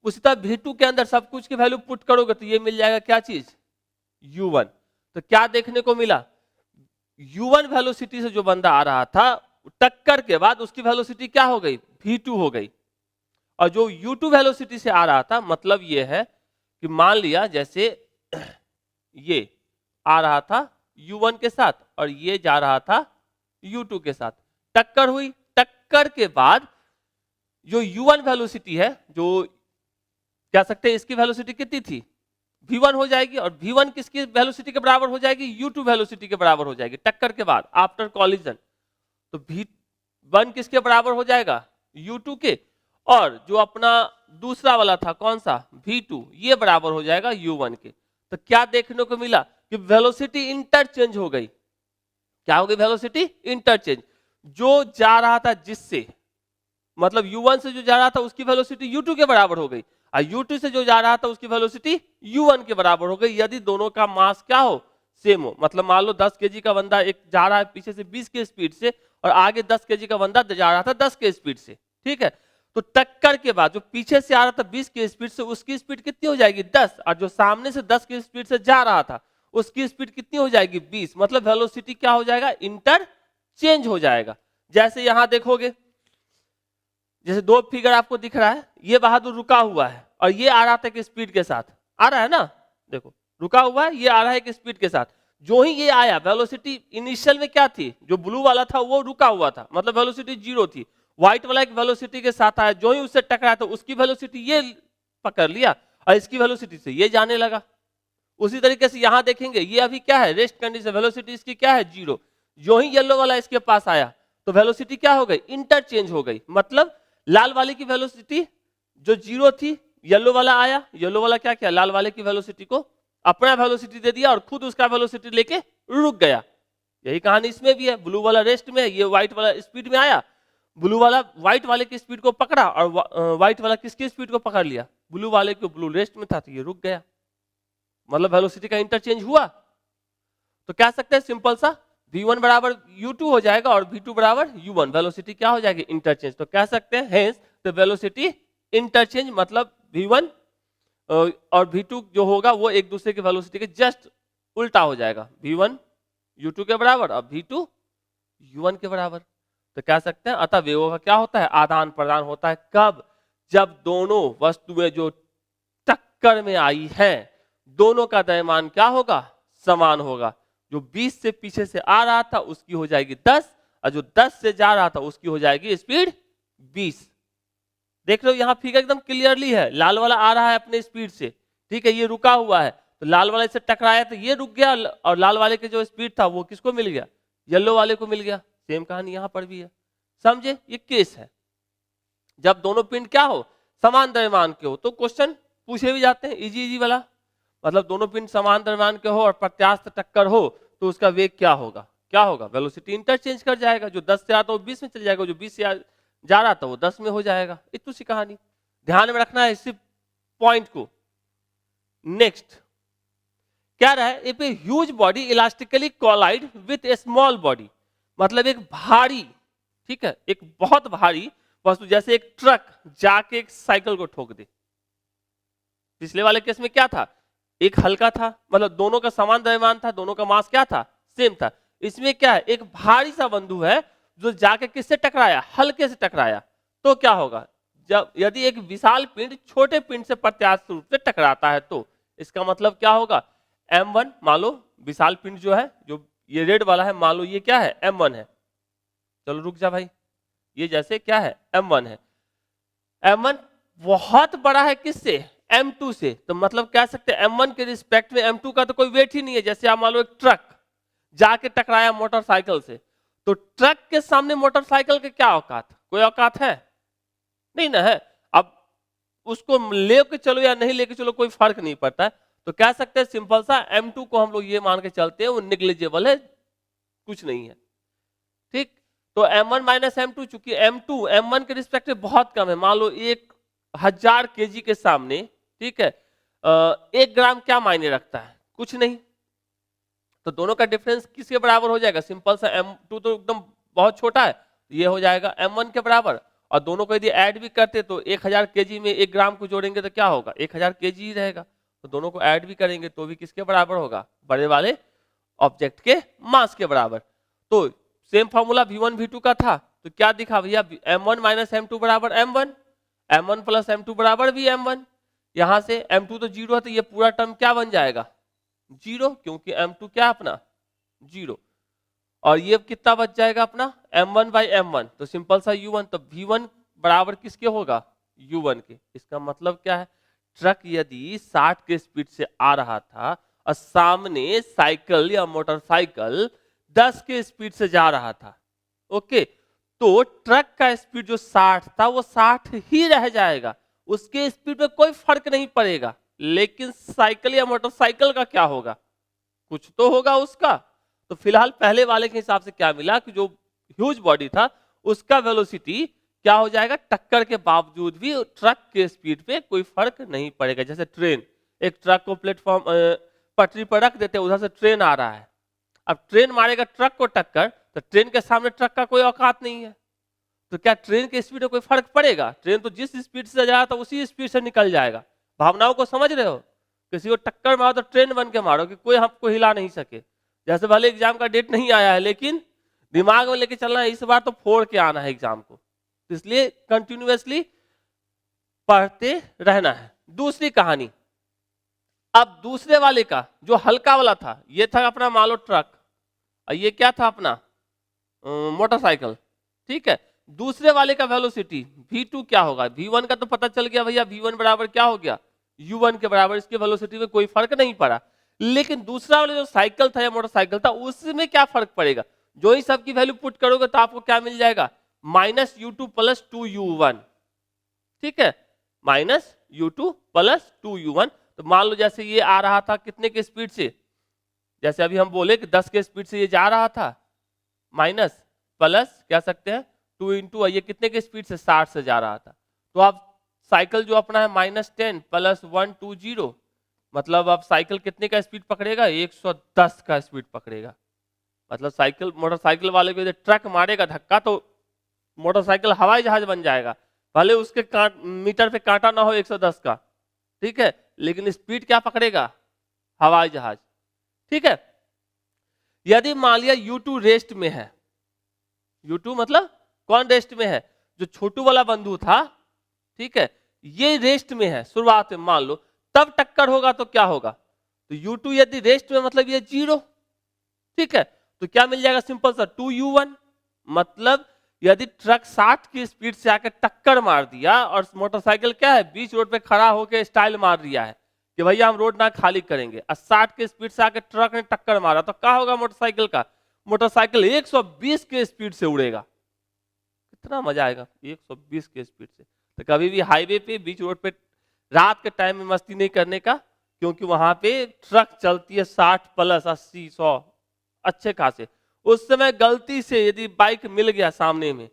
उसी तरह V2 के अंदर सब कुछ की वैल्यू पुट करोगे तो ये मिल जाएगा क्या चीज, U1। तो क्या देखने को मिला, U1 वेलोसिटी से जो बंदा आ रहा था, टक्कर के बाद उसकी वेलोसिटी क्या हो गई, V2 हो गई। और जो U2 वेलोसिटी से आ रहा था, मतलब ये है कि मान लिया जैसे ये आ रहा था U1 के साथ और ये जा रहा था U2 के साथ, टक्कर हुई, टक्कर के बाद जो U1 वेलोसिटी है, जो कह सकते हैं इसकी वेलोसिटी कितनी थी, V1 हो जाएगी, और V1 किसकी वेलोसिटी के बराबर हो जाएगी, U2 वेलोसिटी के बराबर हो जाएगी टक्कर के बाद, आफ्टर कॉलिजन। तो V1 किसके बराबर हो जाएगा, U2 के, और जो अपना दूसरा वाला था कौन सा, V2, ये बराबर हो जाएगा U1 के। तो क्या देखने को मिला कि वेलोसिटी इंटरचेंज हो गई, क्या हो गई, वेलोसिटी इंटरचेंज। जो जा रहा था जिससे, मतलब U1 से जो जा रहा था उसकी वेलोसिटी U2 के बराबर हो गई, और U2 से जो जा रहा था उसकी वेलोसिटी U1 के बराबर हो गई, यदि दोनों का मास क्या हो, सेम हो। मतलब मान लो 10 केजी का बंदा एक जा रहा है पीछे से 20 के स्पीड से, और आगे 10 केजी का बंदा जा रहा था 10 के स्पीड से। ठीक है, तो टक्कर के बाद जो पीछे से आ रहा था 20 के स्पीड से, उसकी स्पीड कितनी हो जाएगी, 10, और जो सामने से 10 की स्पीड से जा रहा था उसकी स्पीड कितनी हो जाएगी, 20। मतलब वेलोसिटी क्या हो जाएगा, इंटरचेंज हो जाएगा। जैसे यहां देखोगे, जैसे दो फिगर आपको दिख रहा है, ये बहादुर रुका हुआ है और ये आ रहा था कि स्पीड के साथ आ रहा है ना, देखो रुका हुआ है, ये आ रहा है कि स्पीड के साथ। जो ही ये आया, वेलोसिटी इनिशियल में क्या थी, जो ब्लू वाला था वो रुका हुआ था, मतलब वेलोसिटी 0 थी। व्हाइट वाला एक वेलोसिटी के साथ आया, जो ही उससे टकराया तो उसकी वेलोसिटी ये पकड़ लिया और इसकी वेलोसिटी से ये जाने लगा। उसी तरीके से यहां देखेंगे, ये अभी क्या है, रेस्ट कंडीशन, वेलोसिटी इसकी क्या है, 0। जो ही येलो वाला इसके पास आया तो वेलोसिटी क्या हो गई, इंटरचेंज हो गई। मतलब लाल वाले की वेलोसिटी जो 0 थी, येलो वाला आया, येलो वाला क्या किया, लाल वाले की वेलोसिटी को अपना वेलोसिटी दे दिया और खुद उसका वेलोसिटी लेके रुक गया। यही कहानी इसमें भी है, ब्लू वाला रेस्ट में है, ये व्हाइट वाला स्पीड में आया, ब्लू वाला व्हाइट वाले की स्पीड को पकड़ा और व्हाइट वाला किसकी स्पीड को पकड़ लिया, ब्लू वाले को, ब्लू रेस्ट में था तो ये रुक गया। मतलब वेलोसिटी का इंटरचेंज हुआ। तो कह सकते हैं सिंपल सा, v1 बराबर u2 हो जाएगा और v2 बराबर u1, वेलोसिटी क्या हो जाएगी, इंटरचेंज। तो कह सकते हैं हेंस द वेलोसिटी इंटरचेंज, मतलब v1 और v2 जो होगा वो एक दूसरे के वेलोसिटी के जस्ट उल्टा हो जाएगा, v1 u2 के बराबर और v2 u1 के बराबर। तो कह सकते हैं अतः वेगों का क्या होता है, आदान प्रदान होता है। कब, जब दोनों वस्तुएं जो टक्कर में आई हैं दोनों का द्रव्यमान क्या होगा, समान होगा। जो 20 से पीछे से आ रहा था उसकी हो जाएगी 10 और जो 10 से जा रहा था उसकी हो जाएगी स्पीड 20। देख रहे हो यहाँ फिगर एकदम क्लियरली है, लाल वाला आ रहा है अपने स्पीड से, ठीक है, ये रुका हुआ है तो लाल वाले से टकराया तो ये रुक गया और लाल वाले के जो स्पीड था वो किसको मिल गया, येलो वाले को मिल गया। सेम कहानी यहाँ पर भी है, समझे, ये केस है जब दोनों पिंड क्या हो, समान द्रव्यमान के हो। तो क्वेश्चन पूछे भी जाते हैं इजी इजी वाला, मतलब दोनों पिंड समान द्रव्यमान के हो और प्रत्यास्थ टक्कर हो तो उसका वेग क्या होगा, क्या होगा, वेलोसिटी इंटरचेंज कर जाएगा, जो 10 से आता वो 20 में चल जाएगा, जो 20 से जा रहा था वो 10 में हो जाएगा। इतनी सी कहानी ध्यान में रखना है इसी पॉइंट को। नेक्स्ट क्या रहा है, if a huge body elastically collide with a small body, मतलब एक भारी, ठीक है, एक बहुत भारी वस्तु जैसे एक ट्रक जाके एक साइकिल को ठोक दे। पिछले वाले केस में क्या था, एक हल्का था, मतलब दोनों का समान द्रव्यमान था, दोनों का मास क्या था, सेम था। इसमें क्या है, एक भारी सा बंधु है जो जाके किससे टकराया, हल्के से टकराया। तो क्या होगा, जब यदि एक विशाल पिंड छोटे पिंड से प्रत्यास्थ रूप से टकराता है तो इसका मतलब क्या होगा, m1, मान लो विशाल पिंड जो है, जो ये रेड वाला है, मान लो ये क्या है, m1 है। चलो रुक जा भाई, ये जैसे क्या है, m1 है, m1 बहुत बड़ा है किससे, m2 से। तो मतलब कह सकते हैं m1 के रिस्पेक्ट में m2 का तो कोई वेट ही नहीं है। जैसे आप मान लो एक ट्रक जाके टकराया मोटरसाइकिल से, तो ट्रक के सामने मोटरसाइकिल के क्या औकात, कोई औकात है नहीं ना है। अब उसको लेके चलो या नहीं लेके चलो कोई फर्क नहीं पड़ता है। तो कह सकते हैं सिंपल सा m2 को हम लोग ये मान के चलते हैं वो निग्लिजिबल है, कुछ नहीं है, ठीक। तो m1 माइनस m2, चूंकि m2 m1 के रिस्पेक्ट में बहुत कम है, मान लो 1000 kg के सामने, ठीक है, 1 ग्राम क्या मायने रखता है, कुछ नहीं। तो दोनों का डिफरेंस किसके बराबर हो जाएगा, सिंपल सा m2 तो एकदम बहुत छोटा है, ये हो जाएगा m1 के बराबर। और दोनों को यदि ऐड भी करते तो 1000 kg में 1 ग्राम को जोड़ेंगे तो क्या होगा, 1000 kg ही रहेगा। तो दोनों को ऐड भी करेंगे तो भी किसके बराबर होगा, बड़े वाले ऑब्जेक्ट के मास के बराबर। तो सेम फॉर्मूला v1 v2 का था, तो क्या दिखा भैया, m1 माइनस m2 बराबर m1, m1 प्लस m2 बराबर भी m1। यहां से m2 तो 0 है तो ये पूरा टर्म क्या बन जाएगा, 0, क्योंकि m2 क्या अपना 0, और ये कितना बच जाएगा अपना m1 बाई m1, तो सिंपल सा u1। तो v1 बराबर किसके होगा, u1 के। इसका मतलब क्या है, ट्रक यदि 60 के स्पीड से आ रहा था और सामने साइकिल या मोटरसाइकिल 10 के स्पीड से जा रहा था, ओके, तो ट्रक का स्पीड जो 60 था वो 60 ही रह जाएगा, उसके स्पीड में कोई फर्क नहीं पड़ेगा। लेकिन साइकिल या मोटरसाइकिल का क्या होगा, कुछ तो होगा उसका। तो फिलहाल पहले वाले के हिसाब से क्या मिला कि जो ह्यूज बॉडी था उसका वेलोसिटी क्या हो जाएगा, टक्कर के बावजूद भी ट्रक के स्पीड पे कोई फर्क नहीं पड़ेगा। जैसे ट्रेन, एक ट्रक को प्लेटफॉर्म पटरी पर रख देते, उधर से ट्रेन आ रहा है, अब ट्रेन मारेगा ट्रक को टक्कर, तो ट्रेन के सामने ट्रक का कोई औकात नहीं है, तो क्या ट्रेन के स्पीड में कोई फर्क पड़ेगा, ट्रेन तो जिस स्पीड से जा रहा था उसी स्पीड से निकल जाएगा। भावनाओं को समझ रहे हो, किसी को टक्कर मारो तो ट्रेन बन के मारो कि कोई हमको हिला नहीं सके। जैसे भले एग्जाम का डेट नहीं आया है लेकिन दिमाग में लेके चलना है, इस बार तो फोड़ के आना है एग्जाम को, तो इसलिए कंटिन्यूअसली पढ़ते रहना है। दूसरी कहानी, अब दूसरे वाले का जो हल्का वाला था, ये था अपना मान लो ट्रक और ये क्या था अपना मोटरसाइकिल, ठीक है। दूसरे वाले का वेलोसिटी v2 क्या होगा, v1 का तो पता चल गया भैया, v1 बराबर क्या हो गया, u1 के बराबर, इसके वेलोसिटी में कोई फर्क नहीं पड़ा। लेकिन दूसरा वाला जो साइकिल था या मोटरसाइकिल था उसमें क्या फर्क पड़ेगा, जो ही सबकी वैल्यू पुट करोगे तो आपको क्या मिल जाएगा, -u2 + 2u1, ठीक है, -u2 + 2u1। तो मान लो जैसे ये आ रहा था कितने के स्पीड से, जैसे अभी हम बोले कि 10 के स्पीड से ये जा रहा था, माइनस प्लस कह सकते हैं 2 इंटू ये कितने के स्पीड से 60 से जा रहा था, तो आप साइकिल जो अपना है -10 + 120, मतलब आप साइकिल कितने का स्पीड पकड़ेगा, 110 का स्पीड पकड़ेगा। मतलब साइकिल मोटरसाइकिल वाले को यदि ट्रक मारेगा धक्का तो मोटरसाइकिल हवाई जहाज बन जाएगा, भले उसके मीटर पे कांटा ना हो 110 का, ठीक है, लेकिन स्पीड क्या पकड़ेगा, हवाई जहाज, ठीक है। यदि मान लिया U2 रेस्ट में है, U2 मतलब कौन रेस्ट में है, जो छोटू वाला बंधु था, ठीक है, ये रेस्ट में है शुरुआत में मान लो, तब टक्कर होगा तो क्या होगा, तो U2 यदि रेस्ट में मतलब ये 0, ठीक है, तो क्या मिल जाएगा सिंपल सा 2u1। मतलब यदि ट्रक 60 की स्पीड से आकर टक्कर मार दिया और मोटरसाइकिल क्या है बीच रोड पे खड़ा होकर स्टाइल मार दिया है कि भैया हम रोड ना खाली करेंगे, और 60 की स्पीड से आकर ट्रक ने टक्कर मारा, तो क्या होगा मोटरसाइकिल का, मोटरसाइकिल 120 के स्पीड से उड़ेगा। कितना मजा आएगा 120 के स्पीड से। तो कभी भी हाईवे पे बीच रोड पे रात के टाइम में मस्ती नहीं करने का, क्योंकि वहां पे ट्रक चलती है 60 + 80 100 अच्छे खासे। उस समय गलती से यदि बाइक मिल गया सामने में,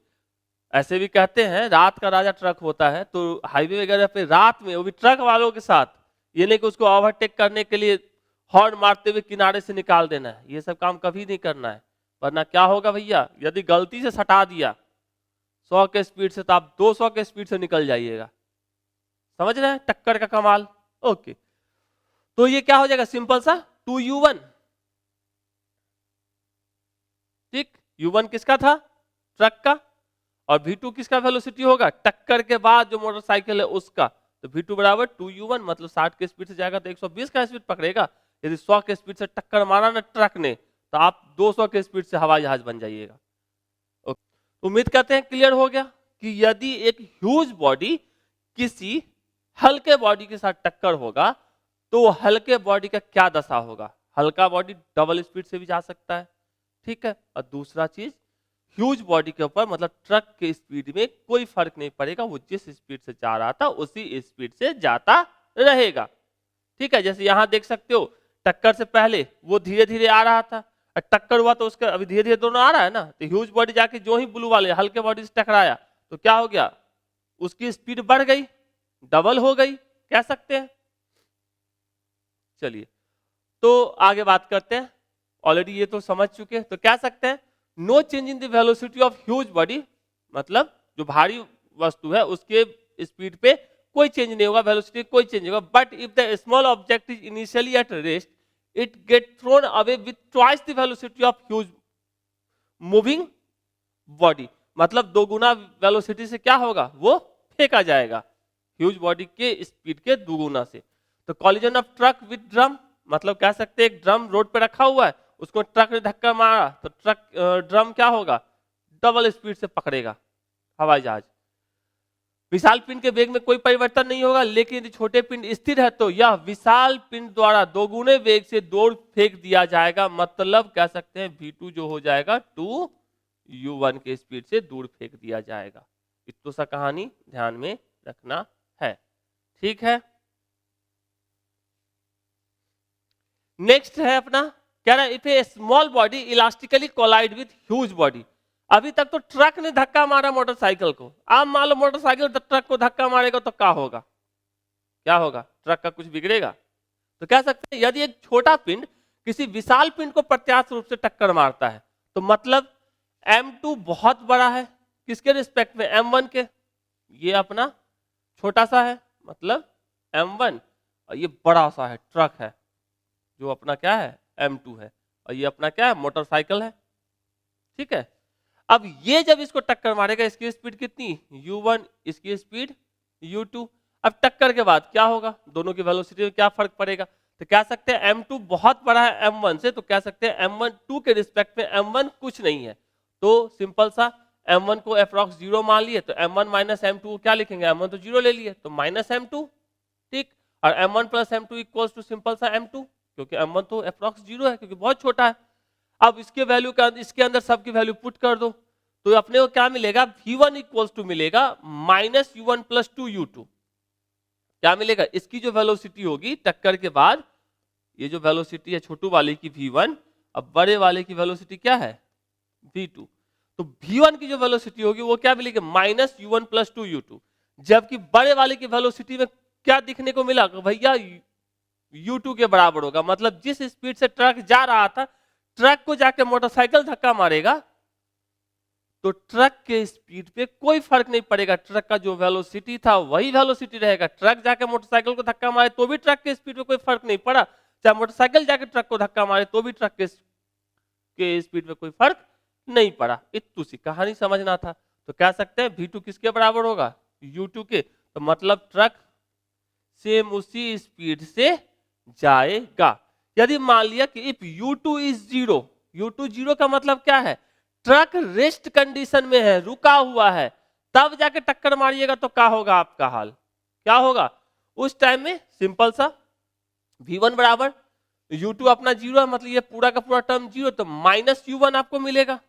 ऐसे भी कहते हैं रात का राजा ट्रक होता है, तो हाईवे वगैरह पे रात में वो भी ट्रक वालों के साथ, ये नहीं कि उसको ओवरटेक करने के लिए हॉर्न मारते हुए किनारे से निकाल देना है, ये सब काम कभी नहीं करना है, वरना क्या होगा भैया, यदि गलती से सटा दिया 100 के स्पीड से तो आप 200 के स्पीड से निकल जाइएगा। समझ रहे हैं टक्कर का कमाल। ओके, तो ये क्या हो जाएगा सिंपल सा 2u1, ठीक, u1 किसका था, ट्रक का, और v2 किसका वेलोसिटी होगा, टक्कर के बाद जो मोटरसाइकिल है उसका, तो v2 = 2u1, मतलब 60 के स्पीड से जाएगा तो 120 का स्पीड पकड़ेगा। यदि 100 के स्पीड से टक्कर मारा ना ट्रक ने, तो आप 200 के स्पीड से हवाई जहाज बन जाइएगा। उम्मीद करते हैं क्लियर हो गया कि यदि एक ह्यूज बॉडी किसी हल्के बॉडी के साथ टक्कर होगा तो हल्के बॉडी का क्या दशा होगा, हल्का बॉडी डबल स्पीड से भी जा सकता है, ठीक है, और दूसरा चीज ह्यूज बॉडी के ऊपर मतलब ट्रक के स्पीड में कोई फर्क नहीं पड़ेगा, वो जिस स्पीड से जा रहा था उसी स्पीड से जाता रहेगा, ठीक है। जैसे यहां देख सकते हो टक्कर से पहले वो धीरे धीरे आ रहा था, टक्कर हुआ तो उसका अभी धीरे धीरे दोनों आ रहा है ना, तो ह्यूज बॉडी जाके जो ही ब्लू वाले हल्के बॉडी से टकराया तो क्या हो गया, उसकी स्पीड बढ़ गई, डबल हो गई, कह सकते हैं। चलिए तो आगे बात करते हैं, ऑलरेडी ये तो समझ चुके हैं, तो कह सकते हैं no change in the velocity of huge body, मतलब जो भारी वस्तु है उसके स्पीड पे कोई चेंज नहीं होगा, वेलोसिटी कोई चेंज नहीं होगा, but if the small object is initially at rest it get thrown away with twice the velocity of huge moving body, मतलब 2 गुना वेलोसिटी से क्या होगा, वो फेंका जाएगा ह्यूज बॉडी के स्पीड के 2 गुना से। तो collision of truck with drum, मतलब कह सकते हैं एक ड्रम रोड पे रखा हुआ है, उसको ट्रक ने धक्का मारा तो ट्रक ड्रम क्या होगा, डबल स्पीड से पकड़ेगा हवाई जहाज। विशाल पिंड के वेग में कोई परिवर्तन नहीं होगा, लेकिन यदि छोटे पिंड स्थिर है तो यह विशाल पिंड द्वारा 2 गुने वेग से दूर फेंक दिया जाएगा, मतलब कह सकते हैं v2 जो हो जाएगा 2u1 के स्पीड से दूर फेंक दिया जाएगा। इतना सा कहानी ध्यान में रखना है, ठीक है। नेक्स्ट है अपना, कह रहा है if a small body elastically collide with huge body. अभी तक तो ट्रक ने धक्का मारा मोटरसाइकिल को, आप मान लो मोटरसाइकिल तो ट्रक को धक्का मारेगा तो क्या होगा, क्या होगा, ट्रक का कुछ बिगड़ेगा। तो कह सकते हैं यदि एक छोटा पिंड किसी विशाल पिंड को प्रत्यास्थ रूप से टक्कर मारता है तो मतलब m2 बहुत बड़ा है किसके रिस्पेक्ट में, m1 के, ये अपना छोटा सा है मतलब m1, और ये बड़ा सा है ट्रक है जो अपना क्या है m2 है, और ये अपना क्या है मोटरसाइकिल है, ठीक है। अब ये जब इसको टक्कर मारेगा इसकी स्पीड कितनी u1, इसकी स्पीड u2, अब टक्कर के बाद क्या होगा, दोनों की वेलोसिटी में क्या फर्क पड़ेगा, तो कह सकते हैं m2 बहुत बड़ा है m1 से, तो कह सकते हैं m1 2 के रिस्पेक्ट में m1 कुछ नहीं है, तो सिंपल सा m1 को अप्रॉक्स 0 मान लिए तो m1 माइनस m2 क्या लिखेंगे, m1 तो 0 ले लिए तो माइनस m2, ठीक, और m1 plus m2 equals to simple सा m2, क्योंकि m1 तो अप्रॉक्स 0 है क्योंकि बहुत छोटा है। अब इसके वैल्यू का इसके अंदर सबकी वैल्यू पुट कर दो तो अपने को क्या मिलेगा, v1 इक्वल्स टू मिलेगा माइनस u1 प्लस 2u2। क्या मिलेगा, इसकी जो वेलोसिटी होगी टक्कर के बाद, ये जो वेलोसिटी है छोटू वाले की v1, अब बड़े वाले की वेलोसिटी क्या है v2, तो v1 की जो वेलोसिटी होगी वो क्या मिलेगी माइनस u1 प्लस 2u2। जबकि बड़े वाले की वेलोसिटी में क्या दिखने को मिला, भैया u2 के बराबर होगा। मतलब जिस स्पीड से ट्रक जा रहा था, ट्रक को जाके मोटरसाइकिल धक्का मारेगा तो ट्रक के स्पीड पे कोई फर्क नहीं पड़ेगा, ट्रक का जो वेलोसिटी था वही वेलोसिटी रहेगा। ट्रक जाके मोटरसाइकिल को धक्का मारे तो भी ट्रक के स्पीड पे कोई फर्क नहीं पड़ा, चाहे मोटरसाइकिल जाके ट्रक को धक्का मारे तो भी ट्रक के स्पीड में कोई फर्क नहीं पड़ा। इतनी सी कहानी समझना था। तो कह सकते हैं v2 किसके बराबर होगा, u2 के। तो मतलब ट्रक सेम उसी स्पीड से जाएगा। यदि मान लिया कि इफ u2 इज 0, u2 0 का मतलब क्या है, ट्रक रेस्ट कंडीशन में है, रुका हुआ है, तब जाके टक्कर मारिएगा तो क्या होगा आपका हाल, क्या होगा उस टाइम में। सिंपल सा v1 बराबर u2 अपना 0 है, मतलब ये पूरा का पूरा टर्म 0, तो माइनस u1 आपको मिलेगा।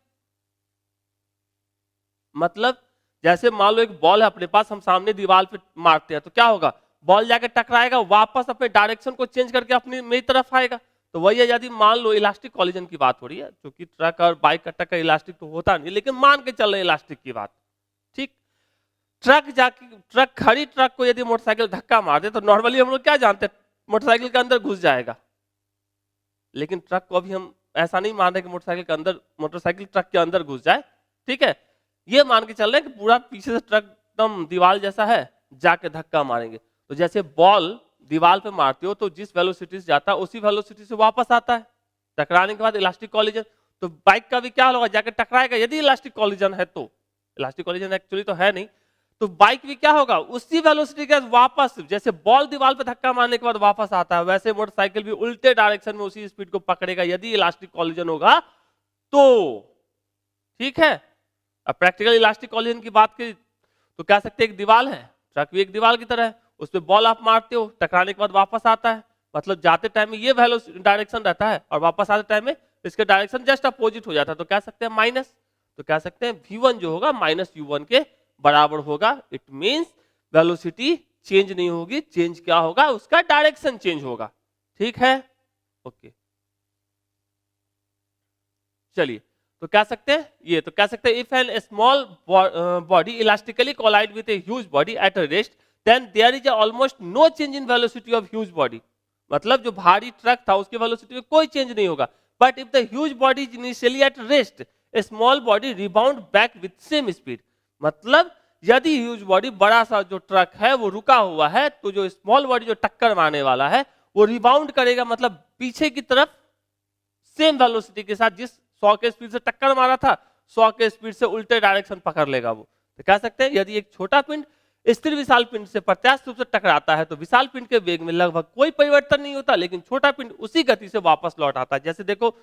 मतलब जैसे मान लो एक बॉल है अपने पास, हम सामने दीवार पे मारते हैं तो क्या होगा, बॉल जाके टकराएगा, वापस अपने डायरेक्शन को चेंज करके अपनी मेरी तरफ आएगा। तो वही है, यदि मान लो इलास्टिक कॉलिजन की बात हो रही है, क्योंकि ट्रक और बाइक का टक्कर इलास्टिक तो होता नहीं, लेकिन मान के चल रहे इलास्टिक की बात, ठीक। ट्रक खड़ी ट्रक को यदि मोटरसाइकिल धक्का मार दे तो नॉर्मली हम लोग क्या जानते हैं, मोटरसाइकिल के अंदर घुस जाएगा। लेकिन ट्रक को अभी हम ऐसा नहीं मान रहे कि मोटरसाइकिल ट्रक के अंदर घुस जाए, ठीक है। ये मान के चल रहे हैं कि पूरा पीछे से ट्रक एकदम दीवार जैसा है, जाके धक्का मारेंगे। तो जैसे बॉल दीवार पे मारते हो तो जिस वेलोसिटी से जाता है उसी वेलोसिटी से वापस आता है, टकराने के बाद इलास्टिक कॉलिजन। तो बाइक का भी क्या होगा, जाके टकराएगा यदि इलास्टिक कॉलिजन है तो। इलास्टिक कॉलिजन एक्चुअली तो है नहीं, तो बाइक भी क्या होगा उसी वेलोसिटी के वापस, जैसे बॉल दीवार पे धक्का मारने के बाद वापस आता है, वैसे मोटरसाइकिल भी उल्टे डायरेक्शन में उसी स्पीड को पकड़ेगा यदि इलास्टिक कॉलिजन होगा तो, ठीक है। अब प्रैक्टिकल इलास्टिक कॉलिजन की बात की तो कह सकते हैं एक दीवार है, ट्रक भी एक दीवार की तरह है, उस पर बॉल आप मारते हो, टकराने के बाद वापस आता है, मतलब जाते टाइम में ये डायरेक्शन रहता है और वापस आते टाइम में इसके डायरेक्शन जस्ट अपोजिट हो जाता है, तो कह सकते हैं माइनस। तो कह सकते हैं v1 जो होगा माइनस u1 के बराबर होगा। इट मींस वेलोसिटी चेंज नहीं होगी, चेंज क्या होगा, उसका डायरेक्शन चेंज होगा, ठीक है। ओके चलिए, तो कह सकते हैं ये, तो कह सकते हैं if an small body elastically collide with a huge body at a rest then there is almost no change in velocity of huge body. मतलब जो भारी ट्रक था उसकी वेलोसिटी में कोई चेंज नहीं होगा, but if the huge body is initially at rest A small body rebound back with same speed. मतलब यदि ह्यूज बॉडी, बड़ा सा जो ट्रक है वो रुका हुआ है, तो जो स्मॉल बॉडी जो टक्कर मारने वाला है वो रिबाउंड करेगा, मतलब पीछे की तरफ सेम वेलोसिटी के साथ, जिस 100 के स्पीड से टक्कर मारा था 100 के स्पीड से उल्टे डायरेक्शन पकड़ लेगा वो। तो कह सकते हैं यदि एक छोटा पिंड स्थिर विशाल पिंड से प्रत्यास्थ रूप से टकराता है तो विशाल पिंड के वेग में लगभग कोई परिवर्तन नहीं होता, लेकिन छोटा पिंड उसी गति से वापस लौट आता है। जैसे देखो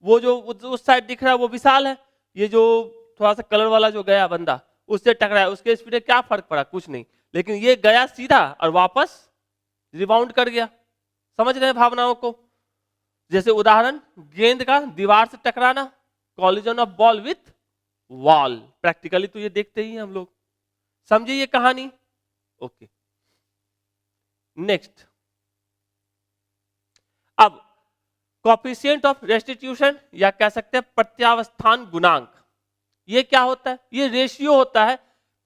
वो जो उस साइड दिख रहा है वो विशाल है, ये जो थोड़ा सा कलर वाला जो गया बंदा उससे टकराया, उसके स्पीड में क्या फर्क पड़ा, कुछ नहीं, लेकिन ये गया सीधा और वापस रिबाउंड कर गया। समझ रहे हैं भावनाओं को। जैसे उदाहरण गेंद का दीवार से टकराना, collision of ball with wall, practically तो ये देखते ही हम लोग, समझिए ये कहानी। ओके नेक्स्ट, अब कोएफिशिएंट ऑफ रेस्टिट्यूशन या कह सकते हैं प्रत्यावस्थान गुणांक, ये क्या होता है, ये रेशियो होता है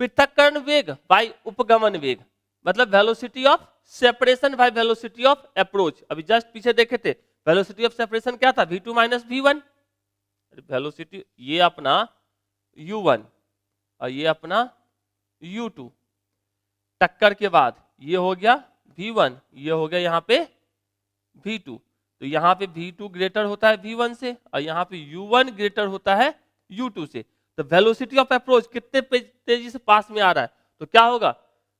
पृथक्करण वेग बाय उपगमन वेग, मतलब velocity of separation by velocity of approach. अभी जस्ट पीछे देखे थे वेलोसिटी ऑफ सेपरेशन क्या था, v2 माइनस v1, वेलोसिटी ये अपना u1 और ये अपना u2, टक्कर के बाद ये हो गया v1, ये हो गया यहाँ पे v2, तो यहाँ पे v2 ग्रेटर होता है v1 से और यहाँ पे u1 ग्रेटर होता है u2 से। तो वेलोसिटी ऑफ अप्रोच कितने तेजी से पास में आ रहा है, तो क्या होगा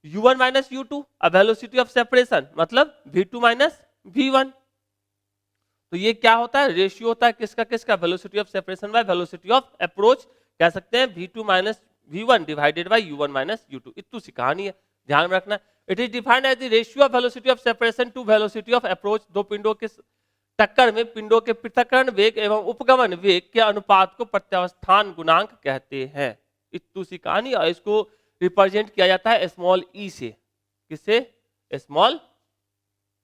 u1 माइनस u2, और वेलोसिटी ऑफ सेपरेशन मतलब v2 माइनस v1। तो ये क्या होता है, रेशियो होता है किसका किसका, velocity of separation by velocity of approach, कह सकते हैं v2 minus v1 divided by u1 minus u2। इतनी सी कहानी है, ध्यान में रखना। It is defined as the ratio of velocity of separation to velocity of approach. दो पिंडों के टक्कर में पिंडों के पृथक्करण वेग एवं उपगमन वेग के अनुपात को प्रत्यावस्थान गुणांक कहते हैं। इतनी सी कहानी, और इसको रिप्रेजेंट किया जाता है स्मॉल ई से। किससे? स्मॉल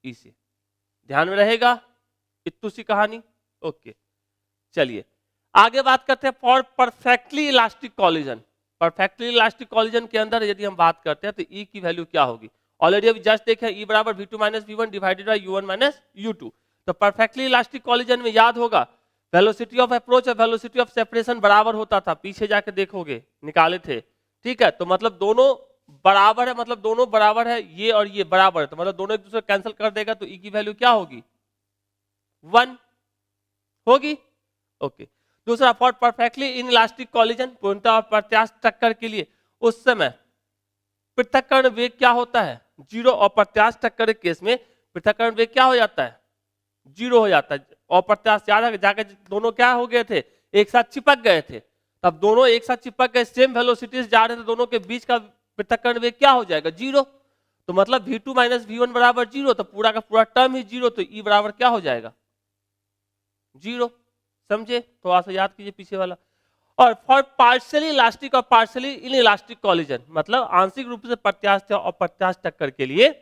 ई से। ध्यान में रहेगा इतनी सी कहानी। ओके, चलिए आगे बात करते हैं for perfectly elastic collision. Perfectly elastic collision के अंदर यदि हम बात करते हैं तो ई की वैल्यू क्या होगी? ऑलरेडी अभी जस्ट देखे, ई बराबर v2 minus v1 divided by u1 minus u2। तो परफेक्टली इलास्टिक कॉलिजन में याद होगा वेलोसिटी ऑफ अप्रोच और वेलोसिटी ऑफ सेपरेशन बराबर होता था, पीछे जाके देखोगे निकाले थे। ठीक है, तो मतलब दोनों बराबर है, मतलब दोनों बराबर है, ये और ये बराबर है, तो मतलब दोनों एक दूसरे कैंसिल कर देगा, तो ई की वैल्यू क्या होगी? 1 होगी। ओके, दूसरा for perfectly in elastic collision, पूर्णतः और प्रत्यास्थ टक्कर के लिए उस समय पृथक्करण वेग क्या होता है? 0। और प्रत्यास्थ टक्कर के केस में पृथक्करण वेग क्या हो जाता है? 0 हो जाता है। और प्रत्यास्थ याद है जाकर दोनों क्या हो गए थे? एक साथ चिपक गए थे। तब दोनों एक साथ चिपक गए, सेम वेलोसिटी से जा रहे थे, दोनों के बीच का पृथक्करण वेग क्या हो जाएगा? 0। तो मतलब v2 माइनस v1 बराबर 0, तो पूरा का पूरा टर्म ही 0, तो ई बराबर क्या हो जाएगा? 0। समझे? थोड़ा सा याद कीजिए पीछे वाला। और फॉर पार्शियली इलास्टिक और पार्शियली इन इलास्टिक कॉलिजन, मतलब आंशिक रूप से प्रत्यास्थ और प्रत्यास्थ टक्कर के लिए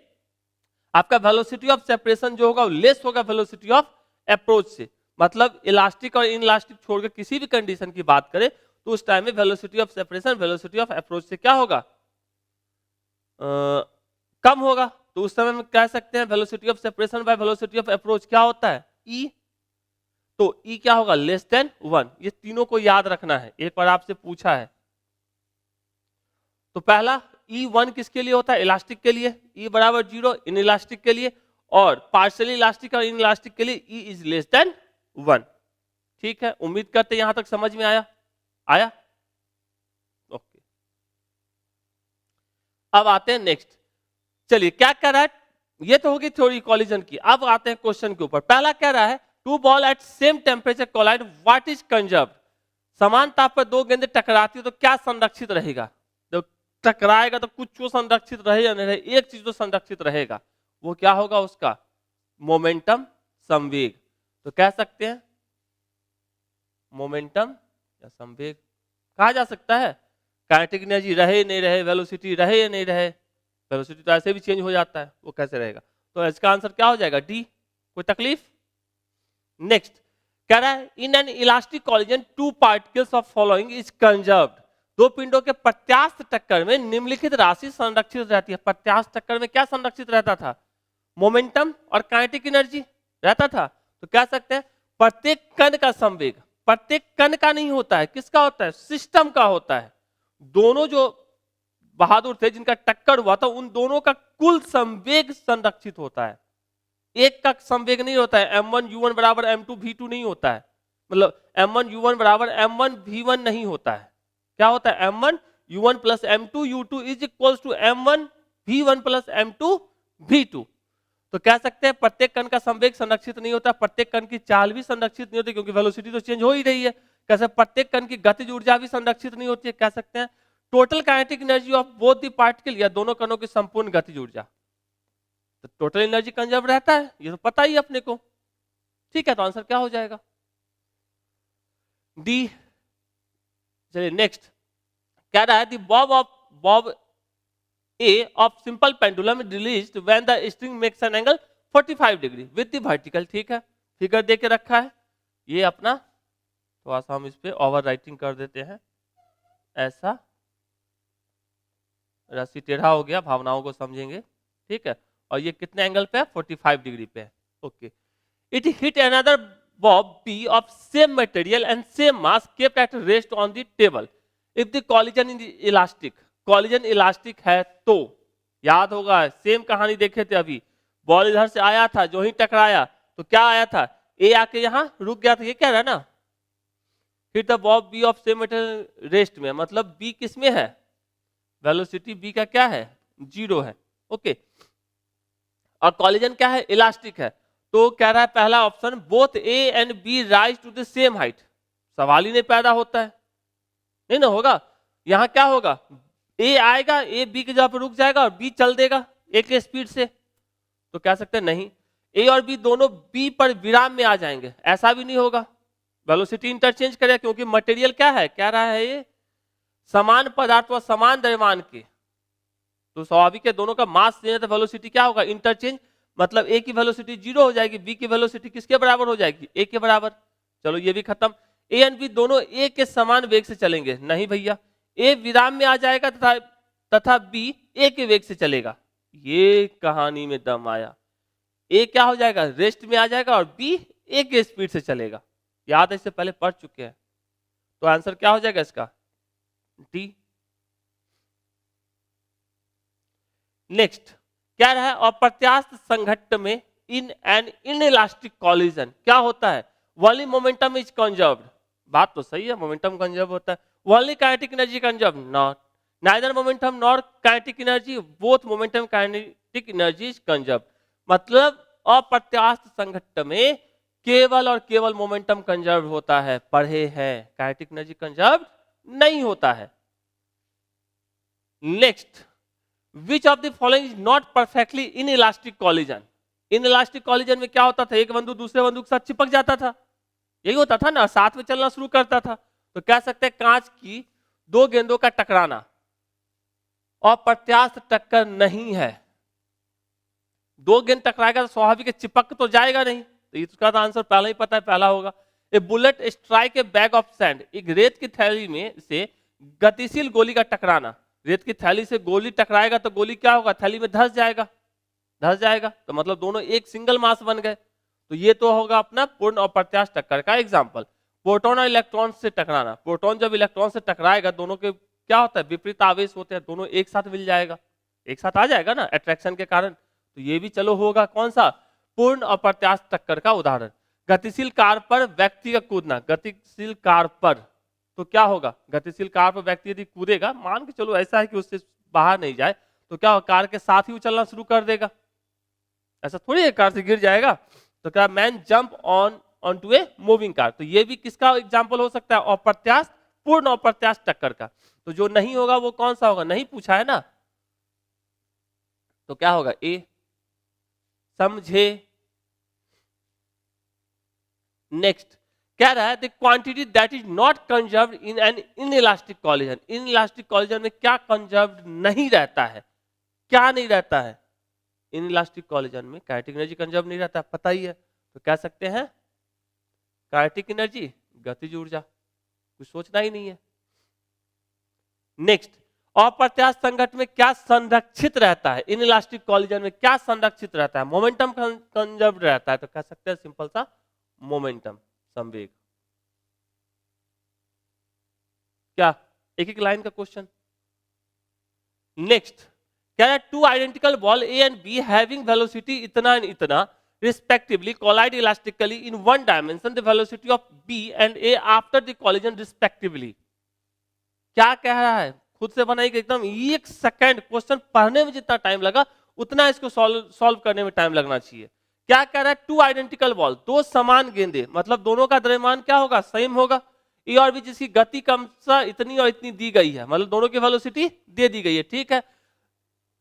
आपका वेलोसिटी ऑफ सेपरेशन जो होगा वो लेस होगा वेलोसिटी ऑफ अप्रोच से। मतलब इलास्टिक और इन इलास्टिक छोड़कर किसी भी कंडीशन की बात करें तो उस टाइम में velocity of separation velocity of approach से क्या होगा? कम होगा। तो उस समय में कह सकते हैं velocity of separation by velocity of approach क्या होता है? ई। तो ई क्या होगा? Less than 1। ये तीनों को याद रखना है, एक बार आपसे पूछा है। तो पहला E1 किसके लिए होता है? इलास्टिक के लिए, E बराबर 0 इन इलास्टिक के लिए, और पार्शियली इलास्टिक और इन इलास्टिक के लिए E इज लेस देन 1। ठीक है, उम्मीद करते यहां तक समझ में आया? ओके, अब आते हैं नेक्स्ट। चलिए क्या कह रहा है? ये तो होगी थ्योरी कॉलिजन की। अब आते हैं क्वेश्चन के ऊपर। पहला कह रहा है two ball at same temperature collide, what is conserved? समान ताप पर दो गेंदें टकराती है तो क्या संरक्षित रहेगा? जब टकराएगा तो कुछ तो संरक्षित रहे या नहीं रहे, एक चीज तो संरक्षित रहेगा, वो क्या होगा? उसका मोमेंटम, संवेग। तो कह सकते हैं मोमेंटम या संवेग कहा जा सकता है। काइनेटिक एनर्जी रहे नहीं रहे, वेलोसिटी रहे या नहीं रहे, वेलोसिटी तो ऐसे भी चेंज हो जाता है, वो कैसे रहेगा? तो इसका आंसर क्या हो जाएगा? डी। कोई तकलीफ? नेक्स्ट कह रहा है in an elastic collision two particles of following is conserved. दो पिंडों के प्रत्यास्थ टक्कर में निम्नलिखित राशि संरक्षित रहती है। प्रत्यास्थ टक्कर में क्या संरक्षित रहता था? मोमेंटम और काइनेटिक एनर्जी रहता था। तो कह सकते हैं प्रत्येक कण का संवेग, प्रत्येक कण का नहीं होता है, किसका होता है? सिस्टम का होता है। दोनों जो बहादुर थे जिनका टक्कर हुआ था उन दोनों का कुल संवेग संरक्षित होता है, एक का संवेग नहीं होता है। m1 u1 बराबर m2 v2 नहीं होता है, मतलब m1 u1 बराबर m1 v1 नहीं होता है। क्या होता है? m1 u1 plus m2 u2 is equals to m1 v1 plus m2 v2। तो कह सकते हैं प्रत्येक कण का संवेग संरक्षित नहीं होता, प्रत्येक कण की चाल भी संरक्षित नहीं होती क्योंकि वेलोसिटी तो चेंज हो ही रही है। कैसे प्रत्येक कण की गतिज ऊर्जा भी संरक्षित नहीं होती है। कह सकते हैं total kinetic energy of both the particle या दोनों कणों की संपूर्ण गतिज ऊर्जा। तो टोटल एनर्जी कंजर्व रहता है, ये तो पता ही अपने को। ठीक है, तो आंसर क्या हो जाएगा? डी। चलिए नेक्स्ट कह रहा है Bob A of simple pendulum released when the string makes an angle 45 degree with the vertical। ठीक है, फिगर दे के रखा है ये अपना, थोड़ा सा हम इस पे ओवर राइटिंग कर देते हैं। ऐसा रस्सी टेढ़ा हो गया, भावनाओं को समझेंगे। ठीक है, और ये कितने एंगल पे है? 45 डिग्री पे है। Okay, it hit another Bob B of same material and same mass kept at rest on the table if the collision is elastic। Collision elastic है तो याद होगा, सेम कहानी देखे थे अभी। बॉल इधर से आया था, जो ही टकराया तो क्या आया था? ए आके यहां रुक गया था, ये कह रहा है ना। Hit the bob B of same material rest में, मतलब बी किस में है? वेलोसिटी बी का क्या है? 0 है। ओके, और कॉलिजन क्या है? इलास्टिक है। तो कह रहा है पहला option both A and B rise to the same height. सवाल ही नहीं पैदा होता है, नहीं ना होगा। यहां क्या होगा? ए आएगा, ए बी की जगह पर रुक जाएगा और बी चल देगा एक स्पीड से। तो कह सकते हैं नहीं, ए और बी दोनों बी पर विराम में आ जाएंगे, ऐसा भी नहीं होगा, वेलोसिटी इंटरचेंज करेगा, क्योंकि मटेरियल क्या है, कह रहा है ये समान पदार्थ व समान द्रव्यमान के, तो स्वाभाविक है दोनों का मास सेम है, तो वेलोसिटी क्या होगा, इंटरचेंज, मतलब ए की वेलोसिटी 0 हो जाएगी, बी की वेलोसिटी किसके बराबर हो जाएगी, ए के बराबर। चलो ये भी खत्म। ए एंड बी दोनों ए के समान वेग से चलेंगे, नहीं भैया, ए विराम में आ जाएगा तथा बी ए के वेग से चलेगा, ये कहानी में दम आया। ए क्या हो जाएगा, रेस्ट में आ जाएगा, और बी ए के स्पीड से चलेगा, याद है इससे पहले पढ़ चुके हैं, तो आंसर क्या हो जाएगा इसका, डी। नेक्स्ट क्या रहा है, अप्रत्यास्थ संघट्ट में इन एन इनइलास्टिक कॉलिजन क्या होता है, वॉल्यूम मोमेंटम इज कंजर्व्ड, बात तो सही है, मोमेंटम कंजर्व होता है, volume kinetic energy conserve not, neither momentum nor kinetic energy, both momentum kinetic energy is conserve, मतलब अप्रत्यास्थ संघट्ट में केवल और केवल मोमेंटम कंजर्व होता है, पढ़े हैं, काइनेटिक एनर्जी कंजर्व नहीं होता है। Next, which of the following is not perfectly in elastic collision, in elastic collision में क्या होता था, एक बंदूक दूसरे बंदूक के साथ चिपक जाता था, यही होता था ना, साथ में चलना शुरू करता था, तो कह सकते हैं कांच की दो गेंदों का टकराना अप्रत्यास्थ टक्कर नहीं है, दो गेंद टकराएगा तो स्वाभाविक चिपक तो जाएगा नहीं, तो इसका तो आंसर पहला ही पता है, पहला होगा। A bullet strike a bag of sand, एक रेत की थैली में से गतिशील गोली का टकराना, रेत की थैली से गोली टकराएगा तो गोली क्या होगा, थैली में धंस जाएगा, धंस जाएगा, तो मतलब दोनों एक सिंगल मास बन गए, तो ये तो होगा अपना पूर्ण अप्रत्यास्थ टक्कर का एग्जाम्पल। प्रोटॉन और इलेक्ट्रॉन से टकराना, प्रोटॉन जब इलेक्ट्रॉन से टकराएगा दोनों के क्या होता है, विपरीत आवेश होते हैं, दोनों एक साथ मिल जाएगा, एक साथ आ जाएगा ना अट्रैक्शन के कारण, तो ये भी चलो होगा कौन सा, पूर्ण अप्रत्यास्थ टक्कर का उदाहरण। गतिशील कार पर व्यक्ति का कूदना, गतिशील कार पर तो क्या होगा, गतिशील कार पर व्यक्ति यदि कूदेगा, मान के चलो ऐसा है कि उससे बाहर नहीं जाए, तो क्या होगा, कार के साथ ही उछलना शुरू कर देगा, ऐसा थोड़ी है कार से गिर जाएगा, तो क्या man jump on to a moving car, तो ये भी किसका एग्जाम्पल हो सकता है, अप्रत्यास्थ, पूर्ण अप्रत्यास्थ टक्कर का। तो जो नहीं होगा वो कौन सा होगा, नहीं पूछा है ना, तो क्या होगा, ए। समझे। नेक्स्ट क्या रहा है, the quantity that is not conserved in an inelastic collision, inelastic collision में क्या कंजर्व्ड नहीं रहता है, क्या नहीं रहता है, इनइलास्टिक कॉलिजन में काइनेटिक एनर्जी कंजर्व नहीं रहता है, पता ही है, तो कह सकते हैं काइनेटिक एनर्जी, गतिज ऊर्जा, कुछ सोचना ही नहीं है। नेक्स्ट, अप्रत्यास्थ संघट्ट में क्या संरक्षित रहता है, इनइलास्टिक कॉलिजन में क्या संरक्षित रहता है, मोमेंटम कंजर्व रहता है, तो कह सकते हैं सिंपल सा मोमेंटम, संवेग। क्या एक एक लाइन का क्वेश्चन। नेक्स्ट क्या है, two identical ball A and be having velocity इतना एंड इतना respectively collide elastically in one dimension, the velocity of B and A after the collision respectively। क्या कह रहा है, खुद से बनाई एकदम एक सेकंड, क्वेश्चन पढ़ने में जितना टाइम लगा उतना इसको सॉल्व करने में टाइम लगना चाहिए। क्या कह रहा है, टू आइडेंटिकल बॉल, दो समान गेंदे, मतलब दोनों का द्रव्यमान क्या होगा, सेम होगा, ए और बी जिसकी गति क्रमशः इतनी और इतनी दी गई है, मतलब दोनों की वेलोसिटी दे दी गई है, ठीक है,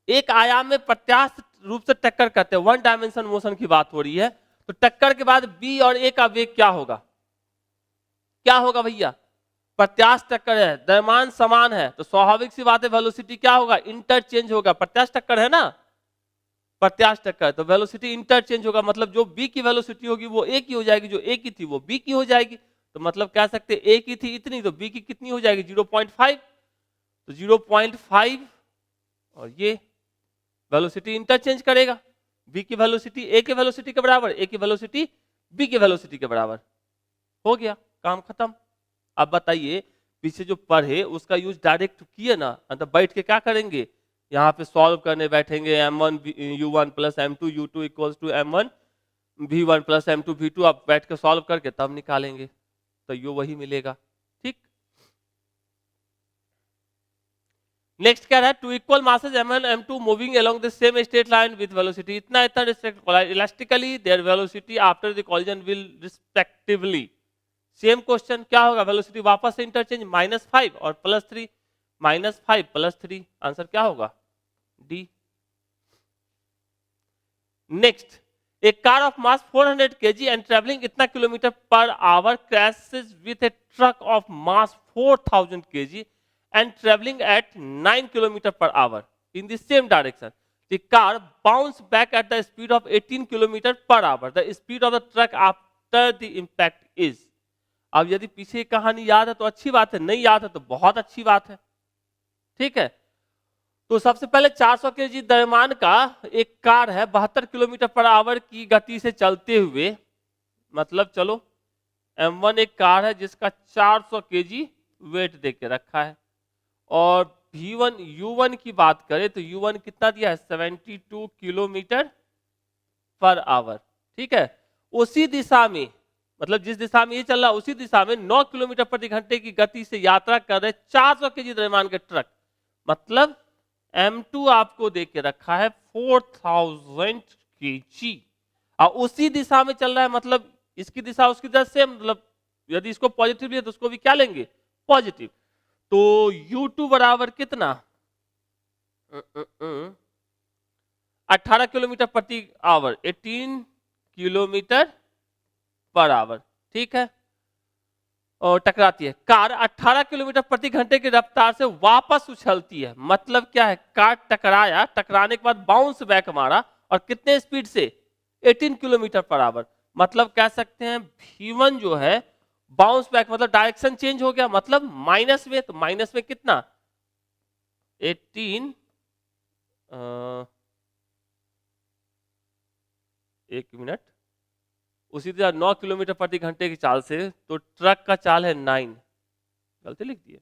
एक आयाम में प्रत्यास्थ रूप से टक्कर करते हैं, वन डायमेंशन मोशन की बात हो रही है, तो टक्कर के बाद बी और ए का वेग क्या होगा, क्या होगा भैया, प्रत्यास्थ टक्कर है, द्रव्यमान समान है, तो स्वाभाविक सी बात है वेलोसिटी क्या होगा, इंटरचेंज होगा, प्रत्यास्थ टक्कर है ना, प्रत्यास्थ टक्कर, तो वेलोसिटी इंटरचेंज होगा, मतलब जो बी की वेलोसिटी होगी वो ए की हो जाएगी, जो ए की थी वो बी की हो जाएगी, तो मतलब कह सकते ए की थी इतनी तो बी की कितनी हो जाएगी 0.5, तो 0.5 और ये वेलोसिटी इंटरचेंज करेगा, बी की वेलोसिटी ए के वेलोसिटी के बराबर, ए की वेलोसिटी बी के वेलोसिटी के बराबर, हो गया काम खत्म। अब बताइए पीछे जो पढ़े उसका यूज डायरेक्ट किए ना, मतलब बैठ के क्या करेंगे, यहाँ पे सॉल्व करने बैठेंगे, m1 u1 plus m2 u2 equals to m1 v1 plus m2 v2, आप बैठ के सॉल्व करके तब निकालेंगे, तो ये वही मिलेगा, ठीक। नेक्स्ट क्या है, two equal masses m1 m2 moving along the same straight line with velocity इतना इतना elastically their velocity after the collision will respectively, same question क्या होगा, वेलोसिटी वापस से इंटरचेंज, -5 और +3, -5 +3, आंसर क्या होगा, D. Next, a car of mass 400 kg and travelling इतना kilometre per hour crashes with a truck of mass 4000 kg and traveling at 9 km per hour in the same direction. The car bounced back at the speed of 18 km per hour. The speed of the truck after the impact is. अब यदि पीछे की कहानी याद है तो अच्छी बात है, नहीं याद है तो बहुत अच्छी बात है, ठीक है। तो सबसे पहले 400 kg द्रव्यमान का एक कार है 72 किलोमीटर पर आवर की गति से चलते हुए, मतलब चलो M1 एक कार है जिसका 400 kg वेट दे के रखा है, और V1 U1 की बात करें तो U1 कितना दिया है 72 किलोमीटर पर आवर, ठीक है। उसी दिशा में, मतलब जिस दिशा में ये चल रहा है उसी दिशा में 9 किलोमीटर प्रति घंटे की गति से यात्रा कर रहे 400 kg द्रव्यमान के ट्रक, मतलब M2 आपको दे के रखा है 4000 kg और उसी दिशा में चल रहा है, मतलब इसकी दिशा उसकी दिशा से, मतलब यदि इसको पॉजिटिव लिया तो उसको भी क्या लेंगे पॉजिटिव। तो U2 बराबर कितना 18 किलोमीटर प्रति आवर, 18 किलोमीटर पर आवर, ठीक है। और टकराती है कार 18 किलोमीटर प्रति घंटे की रफ्तार से वापस उछलती है, मतलब क्या है कार टकराया, टकराने के बाद बाउंस बैक मारा और कितने स्पीड से 18 किलोमीटर पर आवर, मतलब कह सकते हैं V1 जो है बाउंस बैक मतलब डायरेक्शन चेंज हो गया, मतलब माइनस में, तो माइनस में कितना 18 एक मिनट, उसी तरह 9 किलोमीटर प्रति घंटे की चाल से, तो ट्रक का चाल है 9, गलती लिख दिए,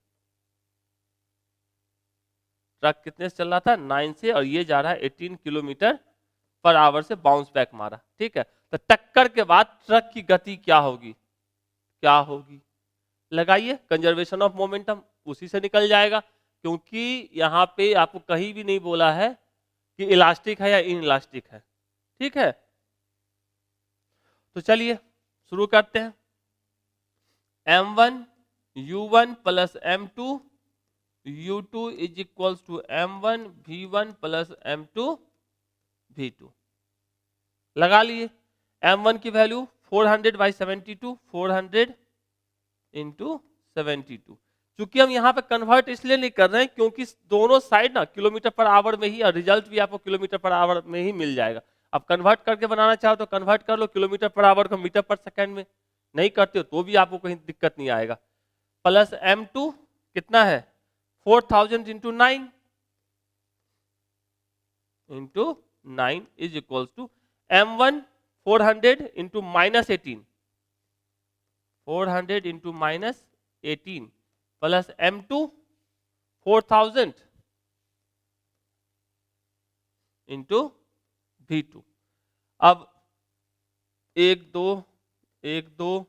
ट्रक कितने से चल रहा था 9 से, और ये जा रहा है 18 किलोमीटर पर आवर से बाउंस बैक मारा, ठीक है। तो टक्कर के बाद ट्रक की गति क्या होगी, क्या होगी लगाइए, कंजर्वेशन ऑफ मोमेंटम उसी से निकल जाएगा, क्योंकि यहां पे आपको कहीं भी नहीं बोला है कि इलास्टिक है या इन इलास्टिक है, ठीक है। तो चलिए शुरू करते हैं। M1 U1 plus M2 U2 is equals to M1 V1 plus M2 V2 लगा लिए। M1 की वैल्यू 400 बाई 72, 400 इंटू 72। चूंकि हम यहाँ पे कन्वर्ट इसलिए नहीं कर रहे हैं क्योंकि दोनों साइड ना किलोमीटर पर आवर में ही, और रिजल्ट भी आपको किलोमीटर पर आवर में ही मिल जाएगा। अब कन्वर्ट करके बनाना चाहो तो कन्वर्ट कर लो किलोमीटर पर आवर को मीटर पर सेकंड में, नहीं करते हो तो भी आपको कहीं दिक्कत नहीं आएगा। प्लस M2 कितना है 4000 into 9 is equals to M1 400 into minus 18, 400 into minus 18 plus M2 4000 into V2। अब 1 2 1 2,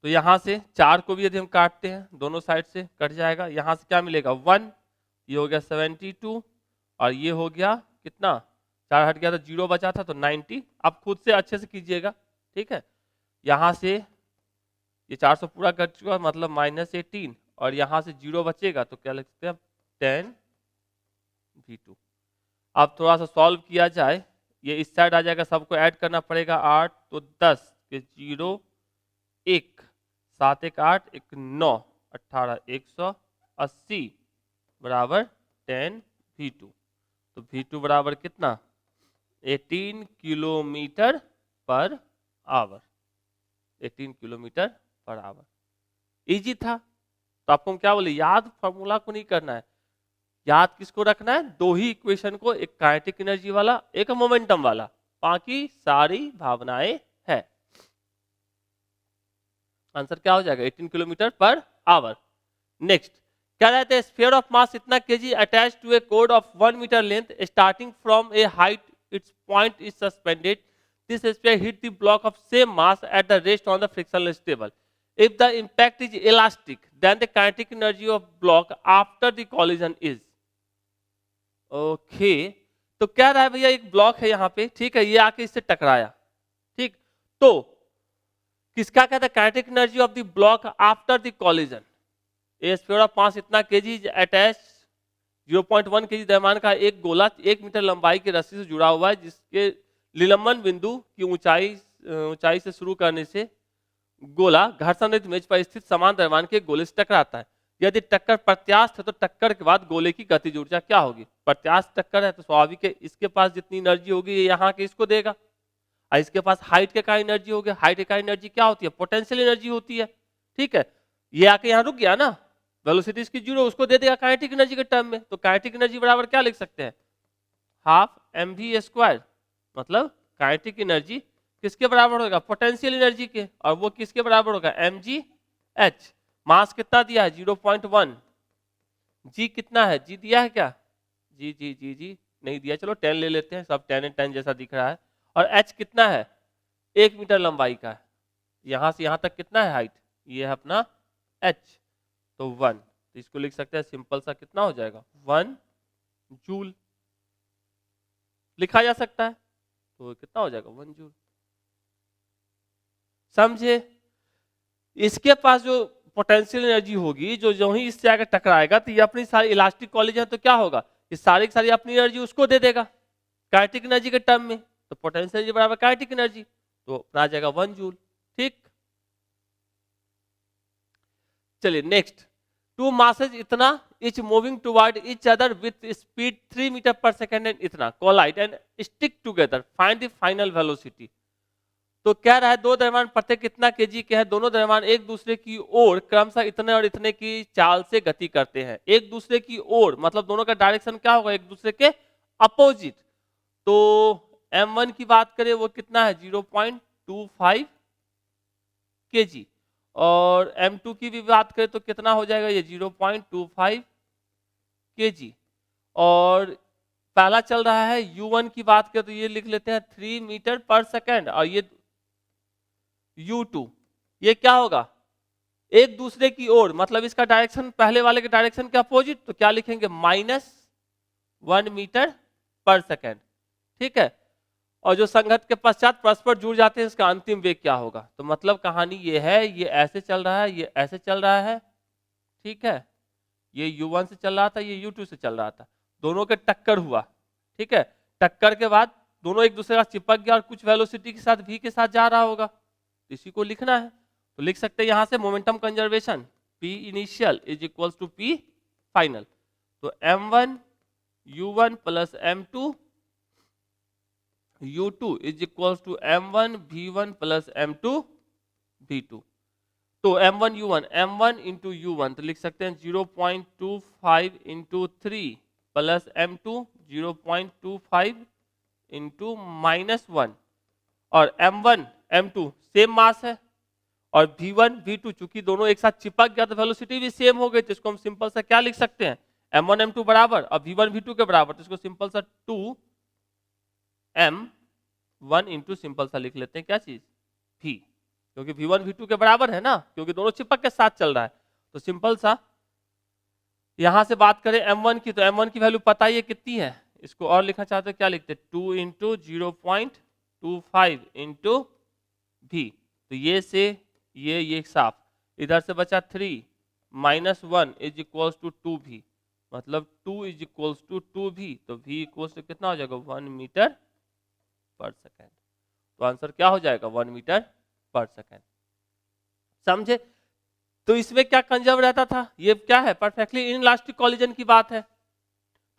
तो यहां से 4 को भी यदि हम काटते हैं दोनों साइड से कट जाएगा, यहां से क्या मिलेगा 1, ये हो गया 72 और ये हो गया कितना 4 हट गया तो 0 बचा था तो 90। आप खुद से अच्छे से कीजिएगा, ठीक है। यहां से ये 400 पूरा कट चुका मतलब माइनस 18, और यहां से 0 बचेगा तो क्या लिख सकते हैं 10 V2। अब थोड़ा सा सॉल्व किया जाए, ये इस साइड आ जाएगा, सबको ऐड करना पड़ेगा 8 तो 10 के 0 1 7 1 8 1 9 18 180 बराबर 10 V2। तो V2 बराबर कितना 18 kilometre per our, 18 kilometre per our. Easy था। तो आपको हम क्या बोले, याद फॉर्मूला को नहीं करना है, याद किसको रखना है, दो ही इक्वेशन को, एक काइनेटिक एनर्जी वाला एक मोमेंटम वाला, बाकी सारी भावनाएं है। आंसर क्या हो जाएगा 18 किलोमीटर पर आवर। नेक्स्ट क्या रहता है, स्फीयर ऑफ मास इतना kg attach to a cord of 1 metre length starting from a height, it's point is suspended, this sphere hit the block of same mass at the rest on the frictionless table. If the impact is elastic, then the kinetic energy of block after the collision is okay। तो क्या रहा है भैया, एक block है यहाँ पे, ठीक है, ये आके इससे टकराया, ठीक, तो किसका कहता है kinetic energy of the block after the collision. A sphere of mass इतना केजी इज अटैच 0.1 kg द्रव्यमान का एक गोला 1 मीटर लंबाई की रस्सी से जुड़ा हुआ है, जिसके निलंबन बिंदु की ऊंचाई से शुरू करने से गोला घर्षण रहित मेज पर स्थित समान द्रव्यमान के गोले से टकराता है। यदि टक्कर प्रत्यास्थ है तो टक्कर के बाद गोले की गतिज ऊर्जा क्या होगी? प्रत्यास्थ टक्कर है तो स्वाभाविक है इसके पास जितनी एनर्जी होगी ये यहाँ के इसको देगा, और इसके पास हाइट के का एनर्जी होगी। हाइट का एनर्जी क्या होती है? पोटेंशियल एनर्जी होती है। ठीक है, ये आके यहाँ रुक गया ना, वेलोसिटी इसकी जीरो, उसको दे देगा काइनेटिक एनर्जी के टर्म में। तो काइनेटिक एनर्जी बराबर क्या लिख सकते हैं? हाफ mv², मतलब काइनेटिक एनर्जी किसके बराबर होगा? पोटेंशियल एनर्जी के, और वो किसके बराबर होगा? mgh। मास कितना दिया है? 0.1। जी कितना है? जी दिया है क्या? जी नहीं दिया, चलो 10 ले लेते हैं, सब 10 10 जैसा दिख रहा है। और h कितना है? 1 मीटर लंबाई का है। यहां से यहां तक कितना है हाइट? ये है अपना h, तो 1। तो इसको लिख सकते हैं सिंपल सा, कितना हो जाएगा? 1 जूल लिखा जा सकता है। तो कितना हो जाएगा? 1 जूल। समझे? इसके पास जो पोटेंशियल एनर्जी होगी, जो ही इससे आगे टकराएगा, तो ये अपनी सारी इलास्टिक कॉलेज है, तो क्या होगा? ये सारी की सारी अपनी एनर्जी उसको दे देगा काइनेटिक एनर्जी के टर्म में। तो पोटेंशियल एनर्जी बराबर काइनेटिक एनर्जी, तो आ जाएगा 1 जूल। ठीक, चलिए नेक्स्ट। टू मासेज इतना each moving toward each other with speed 3 metre पर सेकेंड एंड इतना collide and stick together, find the final velocity. तो कह रहा है दो द्रव्यमान प्रत्येक कितना केजी के हैं, दोनों द्रव्यमान एक दूसरे की ओर क्रमशः इतने और इतने की चाल से गति करते हैं। एक दूसरे की ओर मतलब दोनों का डायरेक्शन क्या होगा? एक दूसरे के अपोजिट। तो m1 की बात करें वो कितना है? 0.25 kg, और m2 की भी बात करें तो कितना हो जाएगा? ये 0.25 kg। और पहला चल रहा है u1 की बात करें तो ये लिख लेते हैं 3 मीटर पर सेकेंड, और ये u2 ये क्या होगा? एक दूसरे की ओर, मतलब इसका डायरेक्शन पहले वाले के डायरेक्शन के अपोजिट, तो क्या लिखेंगे? -1 मीटर पर सेकेंड। ठीक है, और जो संघट्ट के पश्चात परस्पर जुड़ जाते हैं इसका अंतिम वेग क्या होगा? तो मतलब कहानी ये है, ये ऐसे चल रहा है, ये ऐसे चल रहा है। ठीक है, ये u1 से चल रहा था, ये u2 से चल रहा था, दोनों के टक्कर हुआ। ठीक है, टक्कर के बाद दोनों एक दूसरे का चिपक गया और कुछ वेलोसिटी के साथ v के साथ जा रहा होगा, इसी को लिखना है। तो लिख सकते हैं यहां से momentum conservation p initial is equals to p final. तो m1 u1 plus m2 u2 is equals to m1 v1 plus m2 v2। तो m1 u1 m1 into u1 तो लिख सकते हैं 0.25 इंटू 3 प्लस m2 0.25 इंटू -1, और m1 m2 same mass है, और v1 v2 चूंकि दोनों एक साथ चिपक गया तो वेलोसिटी भी सेम हो गई, तो इसको हम सिंपल सा क्या लिख सकते हैं? m1 m2 बराबर, और v1 v2 के बराबर, तो इसको सिंपल सा 2 m1 इंटू सिंपल सा लिख लेते हैं क्या चीज? v, क्योंकि v1 v2 के बराबर है ना, क्योंकि दोनों चिपक के साथ चल रहा है। तो सिंपल सा यहां से बात करें m1 की, तो m1 की वैल्यू पता ही है कितनी है, इसको और लिखना चाहते हैं क्या लिखते हैं? 2 इंटू 0.25 इंटू v। तो ये से ये साफ, इधर से बचा 3 -1 इज इक्वल्स टू 2v, मतलब 2 इज इक्वल्स टू 2v, तो v इक्वल्स टू कितना हो जाएगा? 1 मीटर पर सेकेंड। तो आंसर क्या हो जाएगा? 1 मीटर पर सेकेंड। समझे? तो इसमें क्या कंजर्व रहता था? ये क्या है? परफेक्टली इनइलास्टिक कॉलिजन की बात है।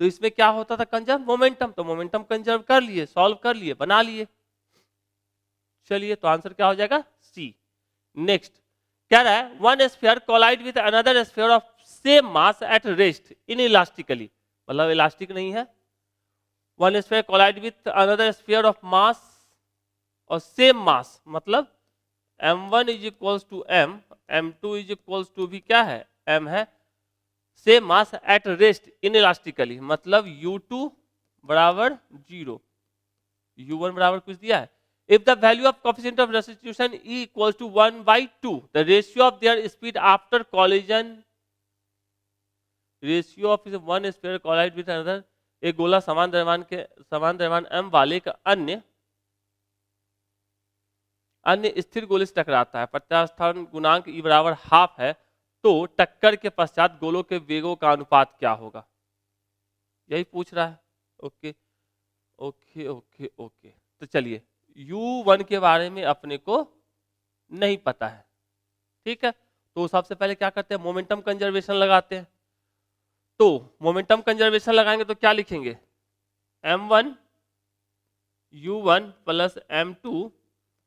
तो इसमें क्या होता था? Conserve momentum. तो मोमेंटम कंजर्व कर लिए, सॉल्व कर लिए, बना लिए। चलिए, तो आंसर क्या हो जाएगा? सी। नेक्स्ट क्या रहा है? One sphere collide with another sphere of same mass at rest inelastically, मतलब इलास्टिक नहीं है। One sphere collide with another sphere of mass और सेम मास, मतलब m1 is equals to m, m2 is equals to भी क्या है? m है। Same mass at rest inelastically, मतलब u2 बराबर 0, u1 बराबर कुछ दिया है। If the value of coefficient of restitution E equals to 1/2, the ratio of their speed after collision, ratio of one sphere collide with another, एक गोला समान द्रव्यमान m वाले का अन्य स्थिर गोले से टकराता है, प्रत्यास्थान गुणांक E बराबर हाफ है, तो टक्कर के पश्चात गोलों के वेगों का अनुपात क्या होगा? यही पूछ रहा है। ओके ओके ओके ओके, तो चलिए u1 के बारे में अपने को नहीं पता है, ठीक है। तो सबसे पहले क्या करते हैं, मोमेंटम कंजर्वेशन लगाते हैं। तो मोमेंटम कंजर्वेशन लगाएंगे तो क्या लिखेंगे, m1 u1 plus m2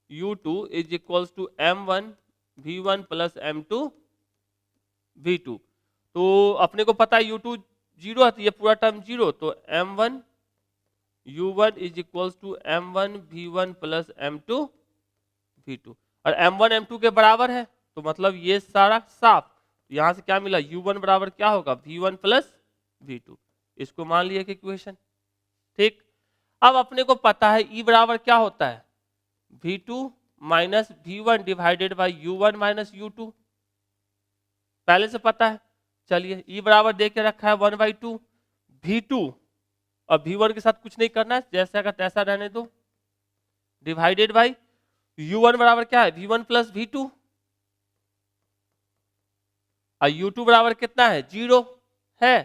u2 is equals to m1 v1 plus m2 v2। तो अपने को पता है u2 जीरो है, तो ये पूरा टर्म जीरो, तो m1 u1 is equals to m1 v1 plus m2 v2, और m1 m2 के बराबर है, तो मतलब ये सारा साफ। यहां से क्या मिला, u1 बराबर क्या होगा, v1 प्लस v2, इसको मान लिया कि इक्वेशन, ठीक। अब अपने को पता है E बराबर क्या होता है, v2 minus v1 divided by u1 minus u2, पहले से पता है। चलिए E बराबर दे के रखा है 1/2 v2, और v1 के साथ कुछ नहीं करना है, जैसा का तैसा रहने दो, डिवाइडेड बाई u1 बराबर क्या है, v1 प्लस v2, और u2 बराबर कितना है, जीरो है,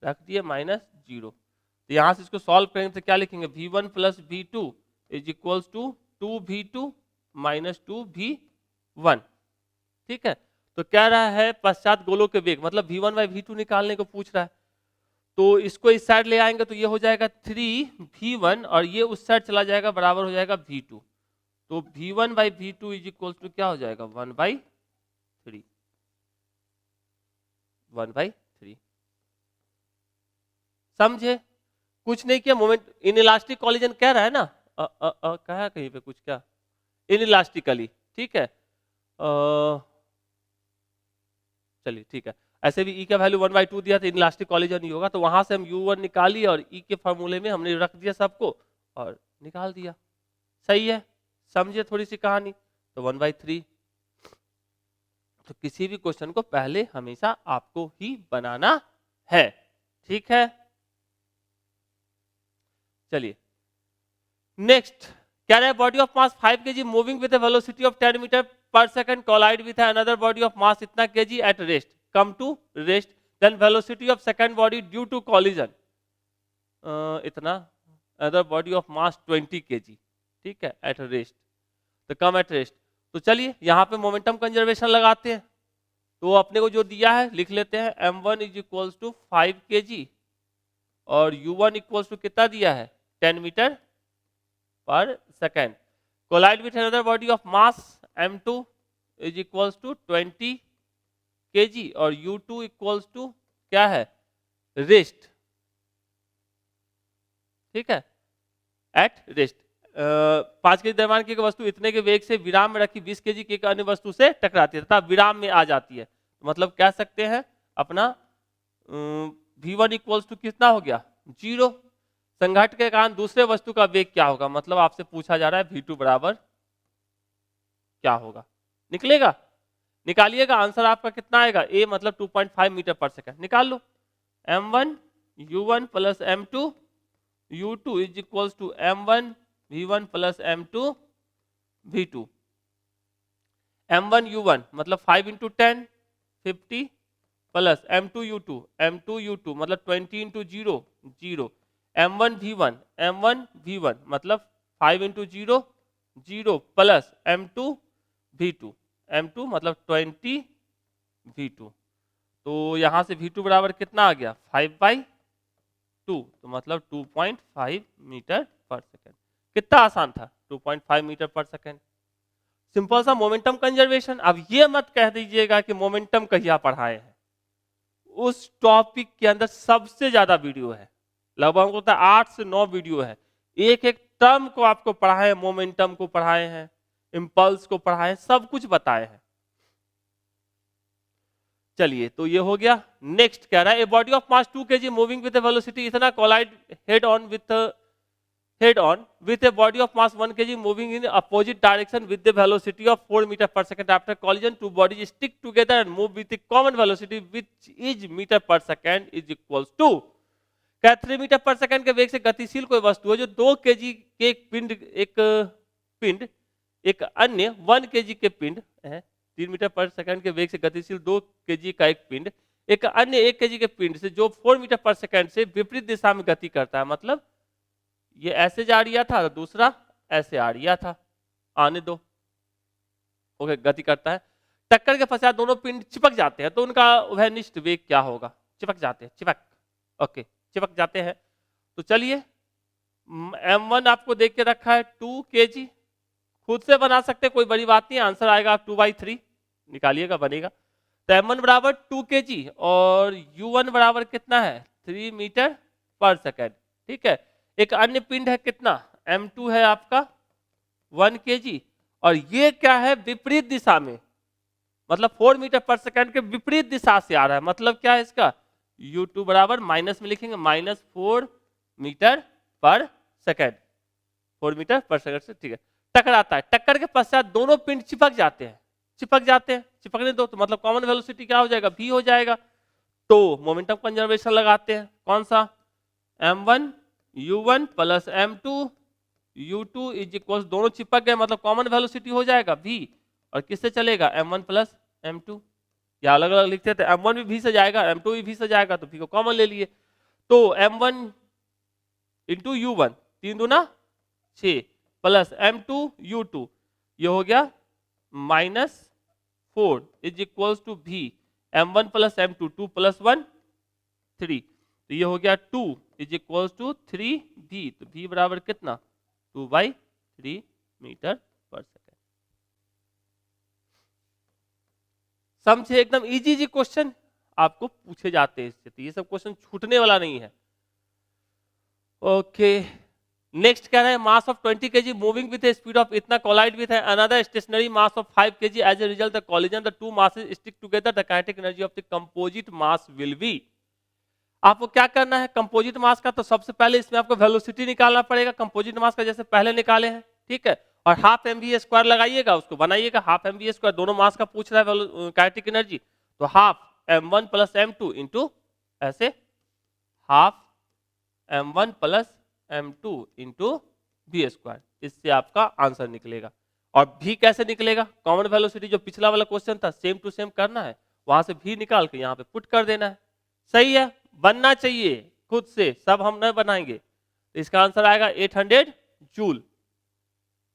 रख दिए माइनस जीरो। तो यहां से इसको सॉल्व करेंगे तो क्या लिखेंगे, v1 plus v2 is equals to 2v2 minus 2v1, ठीक है। तो कह रहा है पश्चात गोलों के वेग, मतलब v1 बाई v2 निकालने को पूछ रहा है। तो इसको इस साइड ले आएंगे तो ये हो जाएगा 3v1, और ये उस साइड चला जाएगा, बराबर हो जाएगा v2। तो v1 by v2 is equals to क्या हो जाएगा, 1/3, 1/3। समझे, कुछ नहीं किया, मोमेंट इन इलास्टिक कॉलिजन कह रहा है ना, कहा कहीं पे कुछ क्या, इन इलास्टिकली, ठीक है। चलिए ठीक है, ऐसे भी E का वैल्यू 1/2 दिया था, इन इलास्टिक कॉलिजन ही होगा, तो वहां से हम u1 निकालिए और E के फॉर्मूले में हमने रख दिया सबको और निकाल दिया, सही है। समझे थोड़ी सी कहानी, तो 1/3। तो किसी भी क्वेश्चन को पहले हमेशा आपको ही बनाना है, ठीक है। चलिए नेक्स्ट, क्या रहा है, body of mass 5 kg moving with velocity of 10 metre पर second collide with another body of mass इतना kg at rest, come to rest, then velocity of second body due to collision इतना, other body of mass 20 kg, ठीक है, at rest, तो कम at rest. तो चलिए यहाँ पे मोमेंटम कंजर्वेशन लगाते हैं। तो अपने को जो दिया है लिख लेते हैं, m1 is equals to 5 kg और u1 इक्वल्स टू कितना दिया है, 10 मीटर पर second, collide with another body of mass m2 is equals to 20 kg और u2 इक्वल्स टू क्या है, रेस्ट, ठीक है, एट रेस्ट। 5 kg द्रव्यमान की वस्तु इतने के वेग से विराम में रखी 20 kg की एक अन्य वस्तु से टकराती है तथा विराम में आ जाती है, मतलब कह सकते हैं अपना v1 इक्वल्स टू कितना हो गया, जीरो। संघट्ट के कारण दूसरे वस्तु का वेग क्या होगा, मतलब आपसे पूछा जा रहा है v2 बराबर क्या होगा, निकलेगा, निकालिएगा, आंसर आपका कितना आएगा, a मतलब 2.5 मीटर पर सेकंड, निकाल लो। m1 u1 plus m2 u2 is equals to m1 v1 plus m2 v2, m1 u1 मतलब 5 इंटू 10 50 प्लस m2 u2 मतलब 20 इंटू 0 0, m1 v1 मतलब 5 इंटू 0 0 प्लस m2 v2 मतलब 20 v2। तो यहां से v2 बराबर कितना आ गया, 5/2, तो मतलब 2.5 मीटर पर सेकेंड। कितना आसान था, 2.5 मीटर पर सेकेंड, सिंपल सा मोमेंटम कंजर्वेशन। अब ये मत कह दीजिएगा कि मोमेंटम कहिया पढ़ाए हैं, उस टॉपिक के अंदर सबसे ज्यादा वीडियो है, लगभग होता है 8 से 9 वीडियो है, एक एक टर्म को आपको पढ़ाए हैं, मोमेंटम को पढ़ाए हैं, इंपल्स को पढ़ाए हैं, सब कुछ बताए हैं। चलिए तो ये हो गया। नेक्स्ट कह रहा है, a body of mass 2 kg moving with velocity इतना collide head on with a body of mass 1 kg moving in opposite direction with the velocity of 4 metre पर second after collision two bodies stick together and move with common velocity which is metre पर second is equals to, क्या 3 metre पर second के वेग से गतिशील कोई वस्तु है जो 2 kg के एक अन्य 1 kg के पिंड है, 3 मीटर पर सेकंड के वेग से गतिशील 2 kg का एक पिंड एक अन्य 1 kg के पिंड से जो 4 मीटर पर सेकेंड से विपरीत दिशा में गति करता है, मतलब ये ऐसे जा रिया था, दूसरा ऐसे आ रिया था, आने दो, ओके, गति करता है। टक्कर के पश्चात दोनों पिंड चिपक जाते हैं, तो उनका उभयनिष्ठ वेग क्या होगा? चिपक जाते हैं, चिपक, ओके, चिपक जाते हैं। तो चलिए, m1 आपको देख के रखा है 2 kg, खुद से बना सकते, कोई बड़ी बात नहीं, आंसर आएगा 2/3, निकालिएगा, बनेगा। तो m1 बराबर 2 kg और u1 बराबर कितना है? 3 मीटर पर सेकेंड, ठीक है। एक अन्य पिंड है कितना? m2 है आपका 1 kg, और ये क्या है? विपरीत दिशा में, मतलब 4 मीटर पर सेकेंड के विपरीत दिशा से आ रहा है, मतलब क्या है इसका? u2 बराबर माइनस में लिखेंगे -4 मीटर पर सेकेंड, 4 मीटर पर सेकेंड से, ठीक है। टकराता है, टक्कर के पश्चात दोनों पिंड चिपक जाते हैं, चिपक जाते हैं, चिपकने दो, तो मतलब कॉमन वेलोसिटी क्या हो जाएगा? v हो जाएगा। तो मोमेंटम कंजर्वेशन लगाते हैं, कौन सा? m1 u1 plus m2 u2 is equal, दोनों चिपक गए, मतलब कॉमन वेलोसिटी हो जाएगा v, और किससे चलेगा? m1 प्लस m2, या अलग अलग लिखते थे, m1 भी v से जाएगा, m2 भी v से जाएगा, तो v को कॉमन ले लिए। तो m1 इंटू u1, 3 दूना 6 प्लस m2 u2, ये हो गया -4 is equal to v, m1 plus m2, 2 plus 1 3, तो ये हो गया 2 इज इक्वल टू 3v, तो v बराबर कितना? 2/3 मीटर पर सेकेंड। समझे? एकदम इजी इजी क्वेश्चन आपको पूछे जाते हैं इससे, तो ये सब क्वेश्चन छूटने वाला नहीं है। ओके, नेक्स्ट क्या है? Mass of 20 kg moving with speed of इतना collide with another stationary mass of 5 kg, as a result the collision the two masses stick together, the kinetic energy of the composite mass will be. आपको क्या करना है composite मास का? तो सबसे पहले इसमें आपको वेलोसिटी निकालना पड़ेगा कंपोजिट मास का, जैसे पहले निकाले हैं, ठीक है। और हाफ mv² लगाइएगा, उसको बनाइएगा, हाफ mv², दोनों मास का पूछ रहा है काइनेटिक एनर्जी, तो half m1 plus m2 into ऐसे half m1 plus m2 into v², इससे आपका आंसर निकलेगा। और v कैसे निकलेगा? कॉमन वेलोसिटी जो पिछला वाला क्वेश्चन था, सेम टू सेम करना है, वहां से v निकाल के यहाँ पे पुट कर देना है। सही है, बनना चाहिए खुद से, सब हम नहीं बनाएंगे। तो इसका आंसर आएगा 800 joule.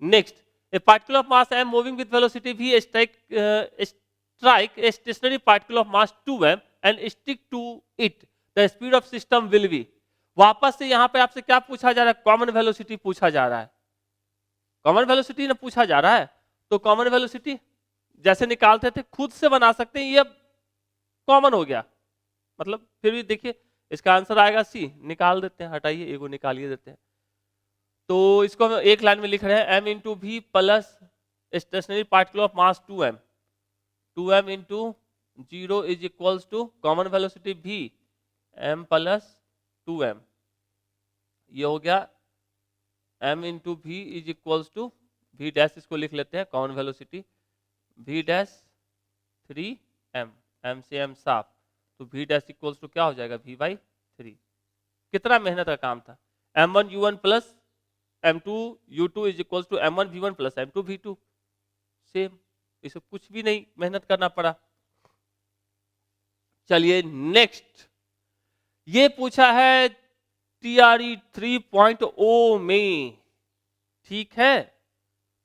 Next, A particle of mass m moving with velocity v strike a stationary particle of mass 2m and stick to it, the speed of system will be। वापस से यहाँ पे आपसे क्या पूछा जा रहा है? कॉमन वेलोसिटी पूछा जा रहा है, कॉमन वेलोसिटी ना पूछा जा रहा है। तो कॉमन वेलोसिटी जैसे निकालते थे खुद से बना सकते हैं, ये कॉमन हो गया, मतलब फिर भी देखिए इसका आंसर आएगा सी, निकाल देते हैं, हटाइए एगो निकालिए देते हैं। तो इसको हम एक लाइन में लिख रहे हैं m into v plus stationary particle of mass 2m into 0 is equals to common velocity v m plus 2m, ये हो गया m into v is equals to v dash, इसको लिख लेते हैं common velocity v dash 3m, m से m साफ, तो v डैश इक्वल्स टू क्या हो जाएगा? v/3। कितना मेहनत का काम था। m1 u1 plus m2 u2 is equals to m1 v1 plus m2 v2, same, इसे कुछ भी नहीं मेहनत करना पड़ा। चलिए नेक्स्ट, ये पूछा है TRE 3.0 में, ठीक है।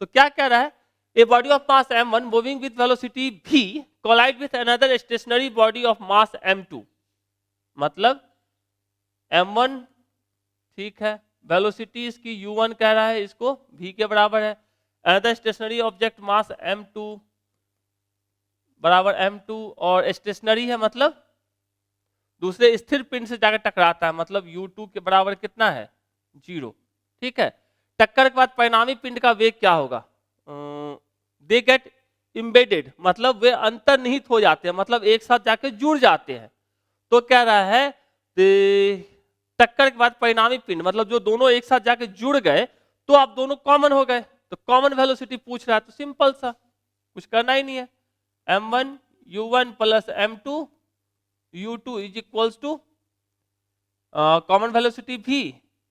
तो क्या कह रहा है? A body of mass m1 moving with velocity v collide with another stationary body of mass m2, मतलब m1 ठीक है, वेलोसिटी इसकी u1 कह रहा है, इसको v के बराबर है, अनदर स्टेशनरी ऑब्जेक्ट मास m2 बराबर m2, और स्टेशनरी है मतलब दूसरे स्थिर पिंड से जाकर टकराता है, मतलब u2 के बराबर कितना है? 0, ठीक है। टक्कर के बाद परिणामी पिंड का वेग क्या होगा? दे गेट इम्बेडेड, मतलब वे अंतर्निहित हो जाते हैं, मतलब एक साथ जाके जुड़ जाते हैं। तो कह रहा है टक्कर के बाद परिणामी पिंड, मतलब जो दोनों एक साथ जाके जुड़ गए तो आप दोनों कॉमन हो गए, तो कॉमन वेलोसिटी पूछ रहा है, तो सिंपल सा, कुछ करना ही नहीं है, m1 u1 plus m2 u2 is equals to common velocity v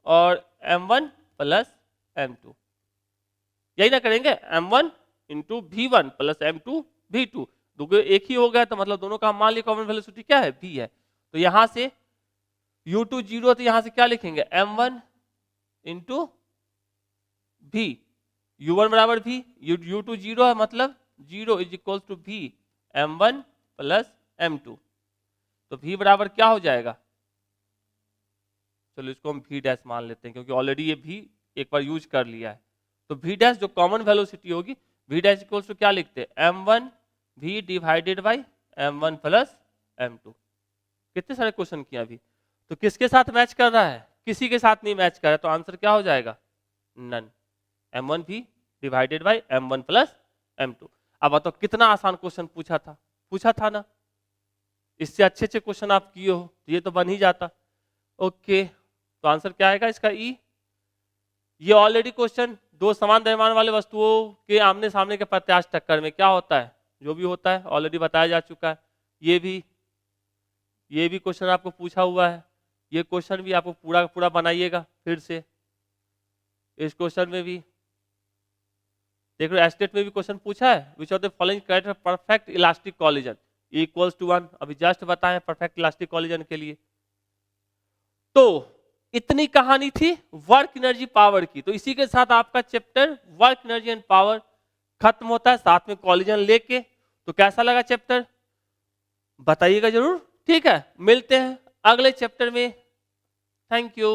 और m1 प्लस m2, यही ना करेंगे, m1 into v1 plus m2 v2, दोनों एक ही हो गया, तो मतलब दोनों का मान लिया कॉमन वेलोसिटी क्या है, v है। तो यहां से u2 0, तो यहां से क्या लिखेंगे, m1 इंटू v, u1 बराबर v, u2 0 है, मतलब 0 is equal to v m1 plus m2। तो v बराबर क्या हो जाएगा, चलो इसको हम v डैश मान लेते हैं, क्योंकि ऑलरेडी ये v एक बार यूज कर लिया है। तो v डैश जो कॉमन वेलोसिटी होगी, v डैश इक्वल टू क्या लिखते हैं, m1 v divided by m1 plus m2। कितने सारे क्वेश्चन किया अभी, तो किसके साथ मैच कर रहा है, किसी के साथ नहीं मैच कर रहा है, तो आंसर क्या हो जाएगा, none, m1 v divided by m1 plus m2। अब बताओ कितना आसान क्वेश्चन पूछा था ना, इससे अच्छे अच्छे क्वेश्चन आप किए हो, ये तो बन ही जाता। ओके, तो आंसर क्या आएगा इसका, ई। ये ऑलरेडी क्वेश्चन दो समान द्रव्यमान वाले वस्तुओं के आमने सामने के प्रत्यास्थ टक्कर में क्या होता है, जो भी होता है ऑलरेडी बताया जा चुका है। ये भी क्वेश्चन आपको पूछा हुआ है, ये क्वेश्चन भी आपको पूरा पूरा बनाइएगा फिर से। इस क्वेश्चन में भी देख लो, एस्टेट में भी क्वेश्चन पूछा है, which of the following criteria perfect elastic collision equals to 1, अभी जस्ट बताएं परफेक्ट इलास्टिक कॉलिजन के लिए। तो इतनी कहानी थी वर्क एनर्जी पावर की। तो इसी के साथ आपका chapter work energy and power खत्म होता है, साथ में कॉलिजन लेके। तो कैसा लगा चैप्टर, बताइएगा जरूर, ठीक है। मिलते हैं अगले चैप्टर में, थैंक यू।